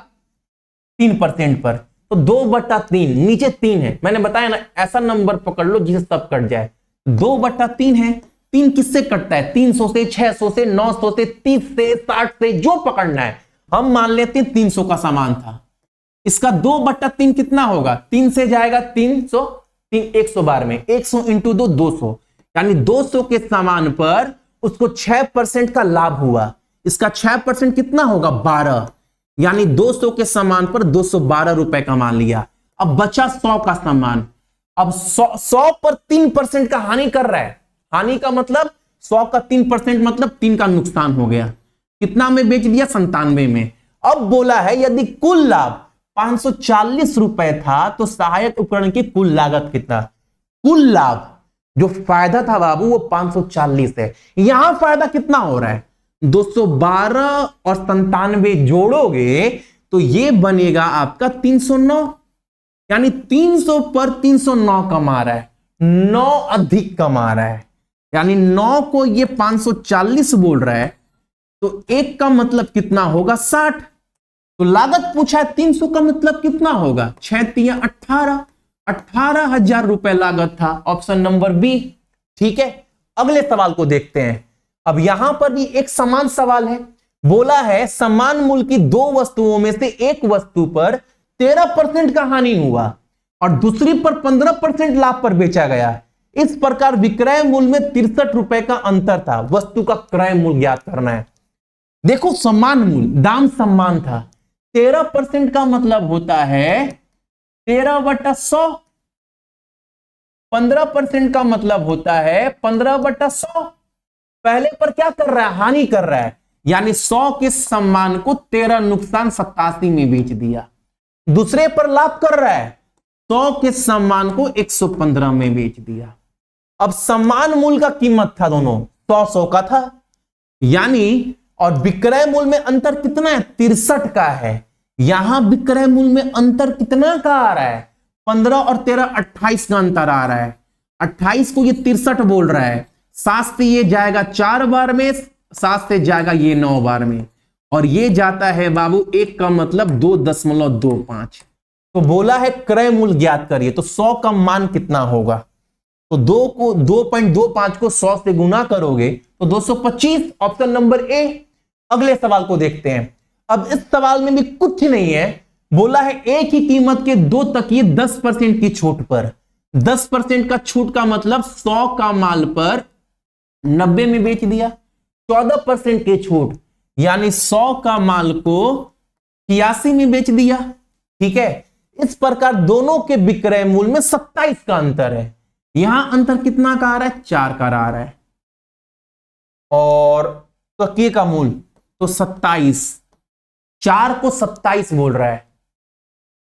3% पर, तो 2/3 नीचे 3 है। मैंने बताया ना, ऐसा नंबर पकड़ लो जिसे सब कट जाए। 2/3 है, 3 किससे कटता है, 300 से, 600 से, 900 से, 30 से, 60 से, जो पकड़ना है। हम मान लेते हैं 300 का सामान था, इसका 2/3 कितना होगा, 3 से जाएगा 300, 100 बार में, 100 × 2 200, यानी 200 के सामान पर उसको 6% का लाभ हुआ। इसका 6% कितना होगा, 12, यानी 200 के सामान पर 212 रुपए कमा लिया। अब बचा 100 का सामान। अब 100 पर 3% का हानि कर रहा है। हानि का मतलब 100 का 3% मतलब 3 का नुकसान हो गया। कितना में बेच दिया, 97 में। अब बोला है यदि कुल लाभ 540 रुपए था तो सहायक उपकरण की कुल लागत कितना। कुल लाभ जो फायदा था बाबू वो 540 है, यहां फायदा कितना हो रहा है, 212 और 97 जोड़ोगे तो ये बनेगा आपका 309, यानी 300 पर 309 कमा रहा है, 9 अधिक कमा रहा है। यानी 9 को ये 540 बोल रहा है, तो 1 का मतलब कितना होगा, 60। तो लागत पूछा है 300 का मतलब कितना होगा, 6 × 18, 18,000 रुपए लागत था, ऑप्शन नंबर बी। ठीक है, अगले सवाल को देखते हैं। अब यहां पर भी एक समान सवाल है। बोला है समान मूल्य की 2 वस्तुओं में से एक वस्तु पर 13% का हानि हुआ और दूसरी पर 15% लाभ पर बेचा गया। इस प्रकार विक्रय मूल्य में 63 रुपए का अंतर था। वस्तु का क्रय मूल्य ज्ञात करना है। देखो समान मूल्य, दाम समान था, 13% का मतलब होता है 13/100, 15% का मतलब होता है 15/100। पहले पर क्या कर रहा है, हानि कर रहा है, यानी 100 के सम्मान को 13 नुकसान 87 में बेच दिया। दूसरे पर लाभ कर रहा है, 100 के सम्मान को 115 में बेच दिया। अब समान मूल्य का कीमत था दोनों, 100 का था, यानी और विक्रय मूल्य में अंतर कितना है, 63 का है। यहां विक्रय मूल्य में अंतर कितना का आ रहा है, 15 और 13 28 का अंतर आ रहा है। 28 को ये 63 बोल रहा है, 7 से ये जाएगा 4 बार में, 7 से जाएगा ये 9 बार में, और ये जाता है बाबू 1 का मतलब 2.25। तो बोला है क्रय मूल्य ज्ञात करिए, तो 100 का मान कितना होगा, तो 2.25 को 100 से गुना करोगे तो 225, ऑप्शन नंबर ए। अगले सवाल को देखते हैं। अब इस सवाल में भी कुछ नहीं है, बोला है एक ही कीमत के 2 तकिए 10% की छूट पर, 10% का छूट का मतलब 100 का माल पर 90 में बेच दिया, 14% की छूट, यानी 100 का माल को 86 में बेच दिया। ठीक है, इस प्रकार दोनों के विक्रय मूल्य में 27 का अंतर है। यहां अंतर कितना का आ रहा है, 4 का आ रहा है, और तकिए का मूल्य तो 27, 4 को 27 बोल रहा है,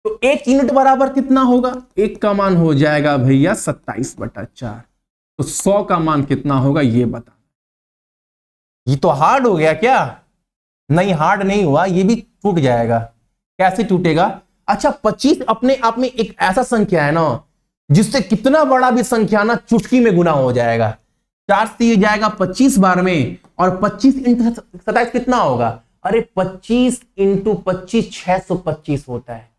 तो 1 यूनिट बराबर कितना होगा, 1 का मान हो जाएगा भैया 27/4। तो 100 का मान कितना होगा ये बता। ये तो हार्ड हो गया क्या? नहीं, हार्ड नहीं हुआ, ये भी टूट जाएगा। कैसे टूटेगा? अच्छा, 25 अपने आप में एक ऐसा संख्या है ना जिससे कितना बड़ा भी संख्या ना चुटकी में गुना हो जाएगा। 4 से ये जाएगा 25 बार में, और 25 इंटू 27 कितना होगा? अरे 25 इंटू 25 625 होता है,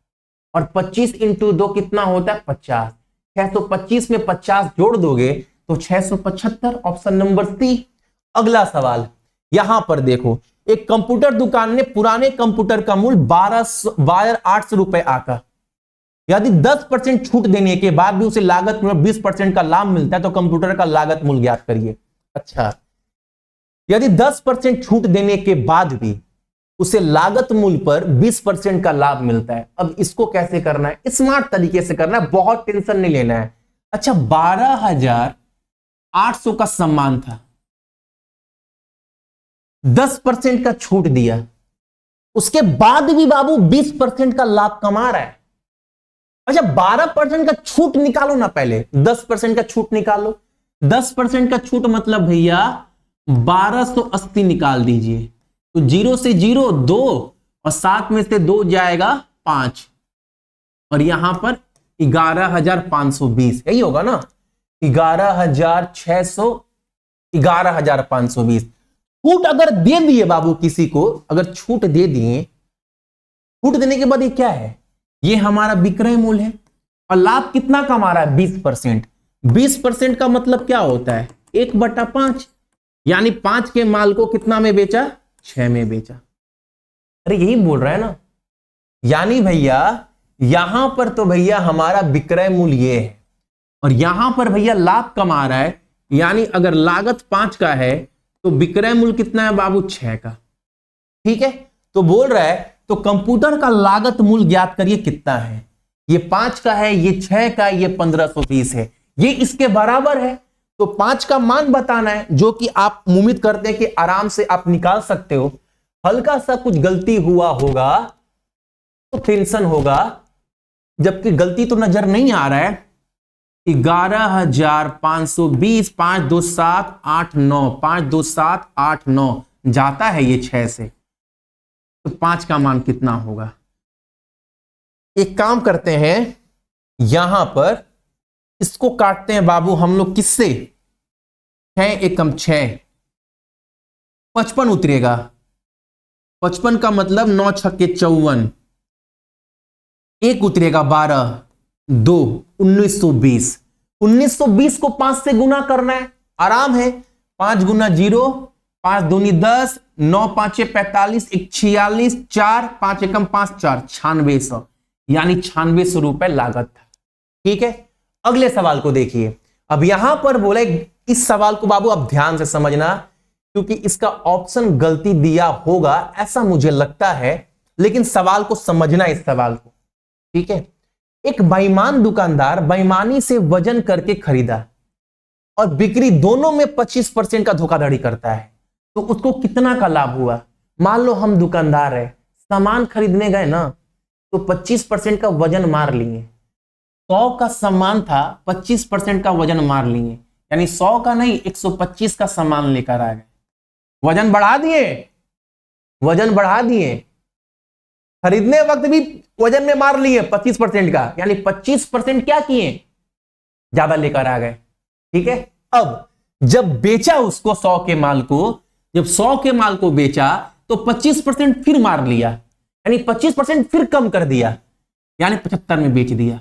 और 25 इंटू 2 कितना होता है? 50। 625 में 50 जोड़ दोगे तो 675, ऑप्शन नंबर सी। अगला सवाल यहां पर देखो, एक कंप्यूटर दुकान ने पुराने कंप्यूटर का मूल्य 12,800 रुपए आका। यदि 10% छूट देने के बाद भी उसे लागत मूल्य 20% का लाभ मिलता है तो कंप्यूटर का लागत मूल्य ज्ञात करिए। अच्छा, यदि 10% छूट देने के बाद भी उसे लागत मूल्य पर 20% का लाभ मिलता है, अब इसको कैसे करना है? स्मार्ट तरीके से करना है, बहुत टेंशन नहीं लेना है। अच्छा, 12,800 का सम्मान था, 10% का छूट दिया, उसके बाद भी बाबू 20% का लाभ कमा रहा है। अच्छा, 12% का छूट निकालो ना, पहले 10% का छूट निकालो। 10% का छूट मतलब भैया 1280 निकाल दीजिए, तो 0 से 0 2, और 7 में से 2 जाएगा 5, और यहां पर 11,520, यही होगा ना? 11,520। छूट अगर दे दिए बाबू किसी को, अगर छूट दे दिए, छूट देने के बाद ये क्या है? ये हमारा विक्रय मूल्य है, और लाभ कितना कमा रहा है? 20%। 20% का मतलब क्या होता है? 1/5, यानी 5 के माल को कितना में बेचा? 6 में बेचा। अरे यही बोल रहा है ना, यानी भैया यहां पर तो भैया हमारा विक्रय मूल्य ये है, और यहां पर भैया लाभ कमा रहा है, यानी अगर लागत 5 का है तो विक्रय मूल्य कितना है बाबू? 6 का। ठीक है, तो बोल रहा है तो कंप्यूटर का लागत मूल्य ज्ञात करिए कितना है। ये 5 का है, ये 6 का, ये 1520 है, ये इसके बराबर है। तो 5 का मान बताना है, जो कि आप उम्मीद करते हैं कि आराम से आप निकाल सकते हो। हल्का सा कुछ गलती हुआ होगा तो टेंशन होगा, जबकि गलती तो नजर नहीं आ रहा है। 11,520, 5 2 7 8 9, 5 2 7 8 9 जाता है ये 6 से, तो 5 का मान कितना होगा? एक काम करते हैं, यहां पर इसको काटते हैं बाबू हम लोग, किससे? 6 एकम 6, 55 उतरेगा। 55 का मतलब 9 छक्के 54, 1 उतरेगा 12, 2 1920। 1920 को 5 से गुना करना है, आराम है। 5 गुना 0, 5 दूनी 10, 9 5 45, 1 46, 4 5 एकम 5 4, 9600, यानी 9600 रुपए लागत था। ठीक है, अगले सवाल को देखिए। अब यहां पर बोले, इस सवाल को बाबू आप ध्यान से समझना, क्योंकि इसका ऑप्शन गलती दिया होगा ऐसा मुझे लगता है, लेकिन सवाल को समझना, इस सवाल को। ठीक है, एक बेईमान दुकानदार बेईमानी से वजन करके खरीदा और बिक्री दोनों में 25% का धोखाधड़ी करता है, तो उसको कितना का लाभ हुआ? मान लो हम दुकानदार है, सामान खरीदने गए ना, तो 25% का वजन मार लिए। 100 का सामान था, 25% का वजन मार लिए, यानी 100 का नहीं 125 का सामान लेकर आ गए। वजन बढ़ा दिए, वजन बढ़ा दिए, खरीदने वक्त भी वजन में मार लिए 25% का, यानी 25% क्या किए? ज्यादा लेकर आ गए। ठीक है, अब जब बेचा उसको 100 के माल को, जब 100 के माल को बेचा तो 25% फिर मार लिया, यानी 25% फिर कम कर दिया, यानी 75 में बेच दिया।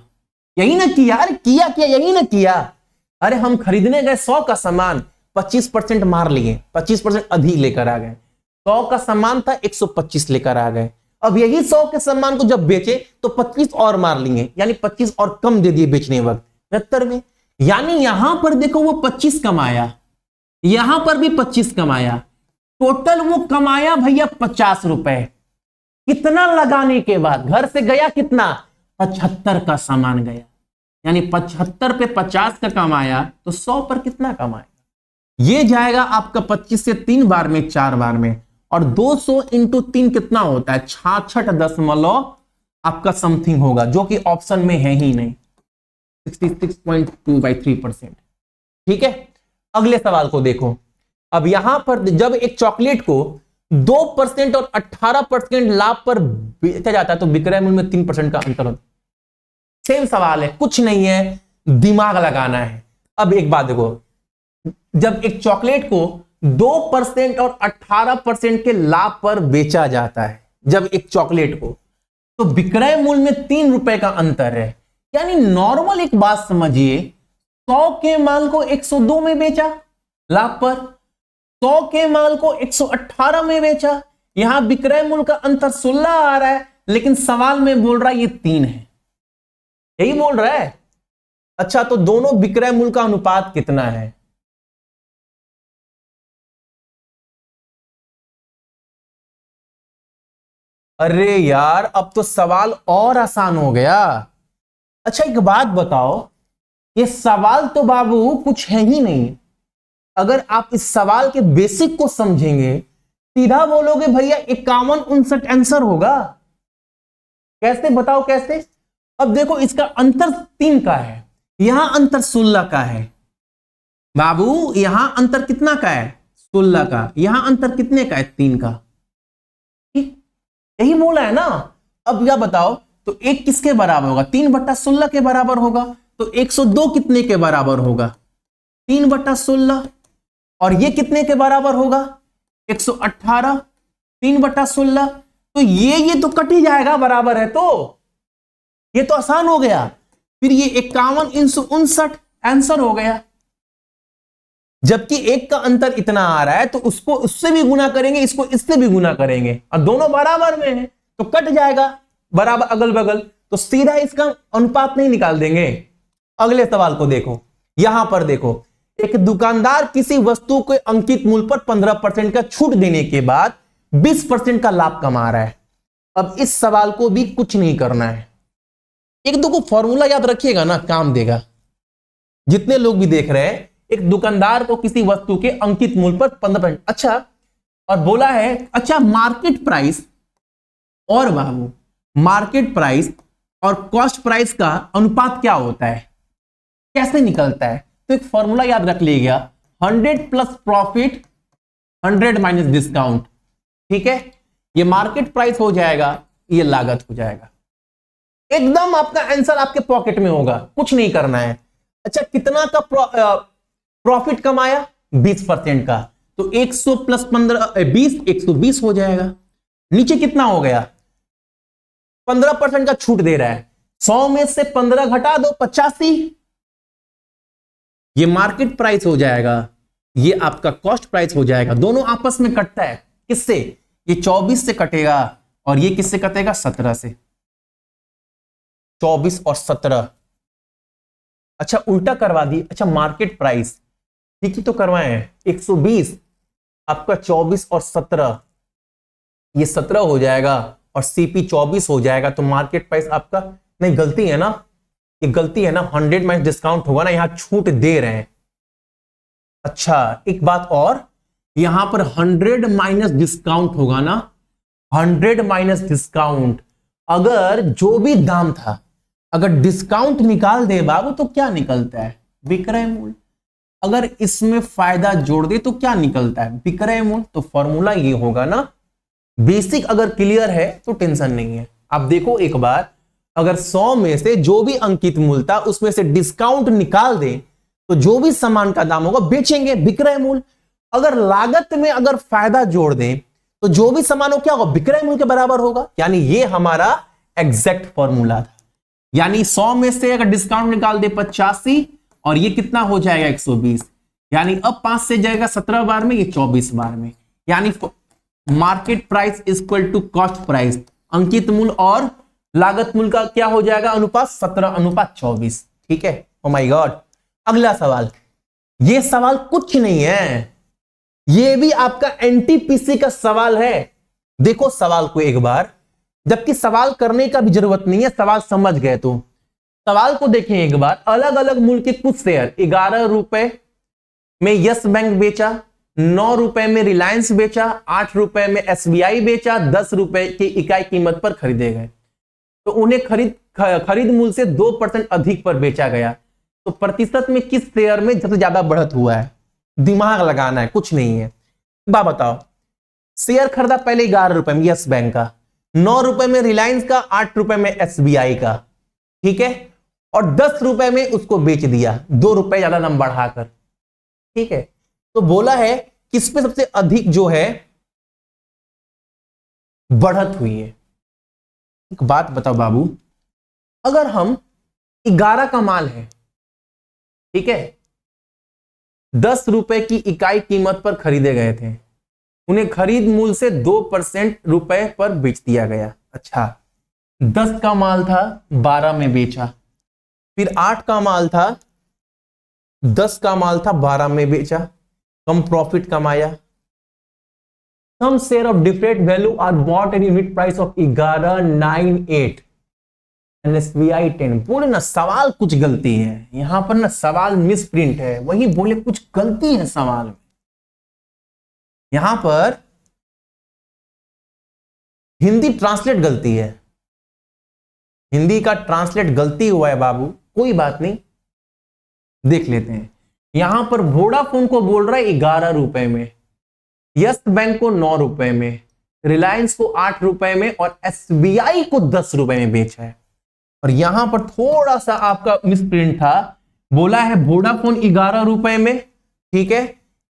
यही ना किया? अरे किया क्या? यही ना किया? अरे हम खरीदने गए 100 का सामान, 25% मार लिए, 25% अधिक लेकर आ गए। 100 का सामान था, 125 लेकर आ गए। अब यही 100 के सामान को जब बेचे तो 25 और मार लिए, यानी 25 और कम दे दिए बेचने वक्त, 75 में। यानी यहां पर देखो वो 25 कमाया, यहां पर भी 25 कमाया, टोटल वो कमाया भैया 50 रुपए। कितना लगाने के बाद? घर से गया कितना? 75 का सामान गया, यानी 75 पे 50 का कमाया, तो 100 पर कितना कमाया? ये जाएगा आपका 25 से 3 बार में, 4 बार में, और 200 इंटू 3 कितना होता है? 66 आपका समथिंग होगा, जो कि ऑप्शन में है ही नहीं, 66.2/3%। ठीक है, अगले सवाल को देखो। अब यहां पर जब एक चॉकलेट को 2% और 18% लाभ पर बेचा जाता है तो विक्रय मूल्य में 3% का अंतर होता है। सेम सवाल है, कुछ नहीं है, दिमाग लगाना है। अब एक बात देखो, जब एक चॉकलेट को 2% और 18% के लाभ पर बेचा जाता है, जब एक चॉकलेट को, तो विक्रय मूल्य में 3 रुपए का अंतर है। यानी नॉर्मल एक बात समझिए, 100 के माल को 102 में बेचा लाभ पर, 100 के माल को 118 में बेचा। यहां विक्रय मूल्य का अंतर 16 आ रहा है, लेकिन सवाल में बोल रहा है ये 3 है, यही बोल रहा है। अच्छा, तो दोनों विक्रय मूल्य का अनुपात कितना है? अरे यार, अब तो सवाल और आसान हो गया। अच्छा एक बात बताओ, ये सवाल तो बाबू कुछ है ही नहीं। अगर आप इस सवाल के बेसिक को समझेंगे, सीधा बोलोगे भैया 51-59 आंसर होगा। कैसे बताओ कैसे? अब देखो, इसका अंतर 3 का है, यहां अंतर 16 का है। बाबू यहां अंतर कितना का है? 16 का। यहां अंतर कितने का है? 3 का। ठीक, यही बोला है ना। अब यह बताओ, तो एक किसके बराबर होगा? 3/16 के बराबर होगा। तो 102 कितने के बराबर होगा? 3/16। और ये कितने के बराबर होगा? 118। 3/16। तो ये तो कट ही जाएगा, बराबर है तो। ये तो आसान हो गया। फिर ये 51-59 आंसर हो गया। जबकि एक का अंतर इतना आ रहा है, तो उसको उससे भी गुना करेंगे, इसको इससे भी गुना करेंगे, और दोनों बराबर में है तो कट जाएगा, बराबर अगल बगल, तो सीधा इसका अनुपात नहीं निकाल देंगे। अगले सवाल को देखो। यहां पर देखो, एक दुकानदार किसी वस्तु के अंकित मूल्य पर 15% का छूट देने के बाद 20% का लाभ कमा रहा है। अब इस सवाल को भी कुछ नहीं करना है, एक दो को फॉर्मूला याद रखिएगा ना, काम देगा। जितने लोग भी देख रहे हैं, एक दुकानदार को किसी वस्तु के अंकित मूल्य पर 15%, अच्छा, और बोला है, अच्छा मार्केट प्राइस और बाबू मार्केट प्राइस और कॉस्ट प्राइस का अनुपात क्या होता है, कैसे निकलता है? तो एक फॉर्मूला याद रख लीजिएगा, 100 प्लस प्रॉफिट 100 माइनस डिस्काउंट। ठीक है, ये मार्केट प्राइस हो जाएगा, ये लागत हो जाएगा। एकदम आपका आंसर आपके पॉकेट में होगा, कुछ नहीं करना है। अच्छा, कितना का प्रॉफिट कमाया? 20% का। तो 100 प्लस 20 120 हो जाएगा। नीचे कितना हो गया? 15% का छूट दे रहा है, 100 में से 15 घटा दो, 85। ये मार्केट प्राइस हो जाएगा, ये आपका कॉस्ट प्राइस हो जाएगा। दोनों आपस में कटता है, किससे? ये 24 से कटेगा, और ये किससे कटेगा? 17 से। 24 और 17। अच्छा उल्टा करवा दी। अच्छा मार्केट प्राइस ठीक ही तो करवाए हैं, 120 आपका 24 और 17, ये 17 हो जाएगा, और सीपी 24 हो जाएगा। तो मार्केट प्राइस आपका, नहीं गलती है ना, ये गलती है ना, 100 माइनस डिस्काउंट होगा ना, यहां छूट दे रहे हैं। अच्छा एक बात और, यहां पर 100 माइनस डिस्काउंट होगा ना, 100 माइनस डिस्काउंट। अगर जो भी दाम था, अगर डिस्काउंट निकाल दे बाबू, तो क्या निकलता है? विक्रय मूल्य। अगर इसमें फायदा जोड़ दे तो क्या निकलता है? विक्रय मूल्य। तो फॉर्मूला ये होगा ना। बेसिक अगर क्लियर है तो टेंशन नहीं है। आप देखो एक बार, अगर 100 में से जो भी अंकित मूल्य था उसमें से डिस्काउंट निकाल दें, तो जो भी सामान का दाम होगा बेचेंगे, विक्रय मूल्य। अगर लागत में अगर फायदा जोड़ दें, तो जो भी सामान हो क्या होगा? विक्रय मूल्य के बराबर होगा। यानी ये हमारा एग्जैक्ट फॉर्मूला था। यानी 100 में से अगर डिस्काउंट निकाल दे 85, और ये कितना हो जाएगा? 120। यानी अब 5 से जाएगा 17 बार में, ये 24 बार में। यानी market price equal to cost price, अंकित मूल्य और लागत मूल्य का क्या हो जाएगा? अनुपात 17:24। ठीक है। Oh my God. अगला सवाल, ये सवाल कुछ नहीं है, ये भी आपका एनटीपीसी का सवाल है। देखो सवाल को एक बार, जबकि सवाल करने का भी जरूरत नहीं है, सवाल समझ गए तो। सवाल को देखें एक बार, अलग अलग मूल्य के कुछ शेयर 11 रुपए में यस बैंक बेचा, 9 रुपए में रिलायंस बेचा, 8 रुपए में एसबीआई बेचा, 10 रुपए की इकाई कीमत पर खरीदे गए। तो उन्हें खरीद मूल्य से 2% अधिक पर बेचा गया। तो प्रतिशत में किस शेयर में सबसे ज्यादा बढ़त हुआ है? दिमाग लगाना है, कुछ नहीं है। बात बताओ, शेयर खरीदा पहले 11 रुपए में यस बैंक का, 9 रुपए में रिलायंस का, 8 रुपए में एसबीआई का, ठीक है, और 10 रुपए में उसको बेच दिया, 2 रुपए ज्यादा दाम बढ़ाकर, ठीक है। तो बोला है किस पे सबसे अधिक जो है बढ़त हुई है। एक बात बताओ बाबू, अगर हम 11 का माल है, ठीक है, 10 रुपए की इकाई कीमत पर खरीदे गए थे, उन्हें खरीद मूल्य से 2% रुपए पर बेच दिया गया। अच्छा, 10 का माल था, 12 में बेचा, फिर 8 का माल था, 10 का माल था, 12 में बेचा, कम प्रॉफिट कमाया। Some share of different value are bought at unit price of 1198 and SBI 10। बोले ना सवाल कुछ गलती है यहां पर, ना सवाल मिस प्रिंट है, वही बोले कुछ गलती है सवाल में। यहां पर हिंदी ट्रांसलेट गलती है, हिंदी का ट्रांसलेट गलती हुआ है बाबू, कोई बात नहीं, देख लेते हैं। यहां पर वोडाफोन को बोल रहा है 11 रुपए में, यस बैंक को 9 रुपए में, रिलायंस को 8 रुपए में और एसबीआई को 10 रुपए में बेचा है। और यहां पर थोड़ा सा आपका मिसप्रिंट था, बोला है वोडाफोन 11 रुपए में, ठीक है,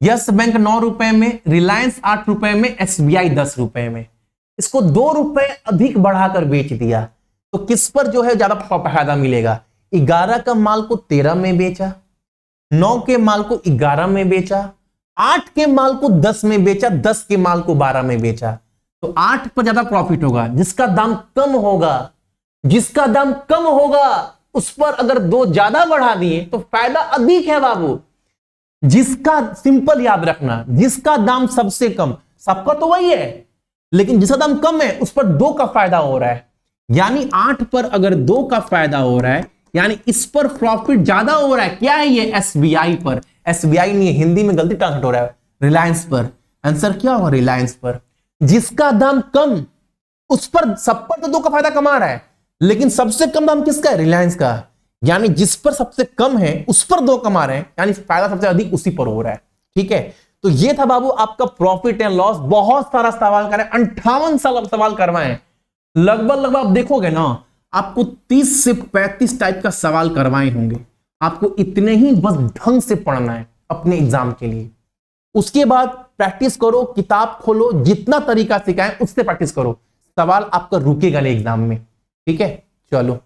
यस बैंक 9 रुपए में, रिलायंस 8 रुपए में, एसबीआई 10 रुपए में। इसको 2 रुपए अधिक बढ़ाकर बेच दिया, तो किस पर जो है ज्यादा फायदा मिलेगा? 11 का माल को 13 में बेचा, 9 के माल को 11 में बेचा, 8 के माल को 10 में बेचा, 10 के माल को 12 में बेचा, तो 8 पर ज्यादा प्रॉफिट होगा। जिसका दाम कम होगा, जिसका दाम कम होगा उस पर अगर 2 ज्यादा बढ़ा दिए तो फायदा अधिक है बाबू। जिसका, सिंपल याद रखना, जिसका दाम सबसे कम, सबका तो वही है, लेकिन जिसका दाम कम है उस पर 2 का फायदा हो रहा है। यानी 8 पर अगर 2 का फायदा हो रहा है, यानी इस पर प्रॉफिट ज्यादा हो रहा है। क्या है ये? एसबीआई पर। एसबीआई नहीं है, हिंदी में गलती ट्रांसलेट हो रहा है, रिलायंस पर। आंसर क्या होगा? रिलायंस पर। जिसका दाम कम उस पर, सब पर तो 2 का फायदा कमा रहा है, लेकिन सबसे कम दाम किसका है? रिलायंस का। यानी जिस पर सबसे कम है उस पर 2 कमा रहे हैं, यानी फायदा सबसे अधिक उसी पर हो रहा है, ठीक है। तो ये था बाबू आपका प्रॉफिट एंड लॉस। बहुत सारा सवाल करें, 58 सवाल करवाए लगभग आप देखोगे ना, आपको 30 से 35 टाइप का सवाल करवाए होंगे। आपको इतने ही बस ढंग से पढ़ना है अपने एग्जाम के लिए। उसके बाद प्रैक्टिस करो, किताब खोलो, जितना तरीका सिखाएं उससे प्रैक्टिस करो, सवाल आपका रुकेगा नहीं एग्जाम में, ठीक है। चलो।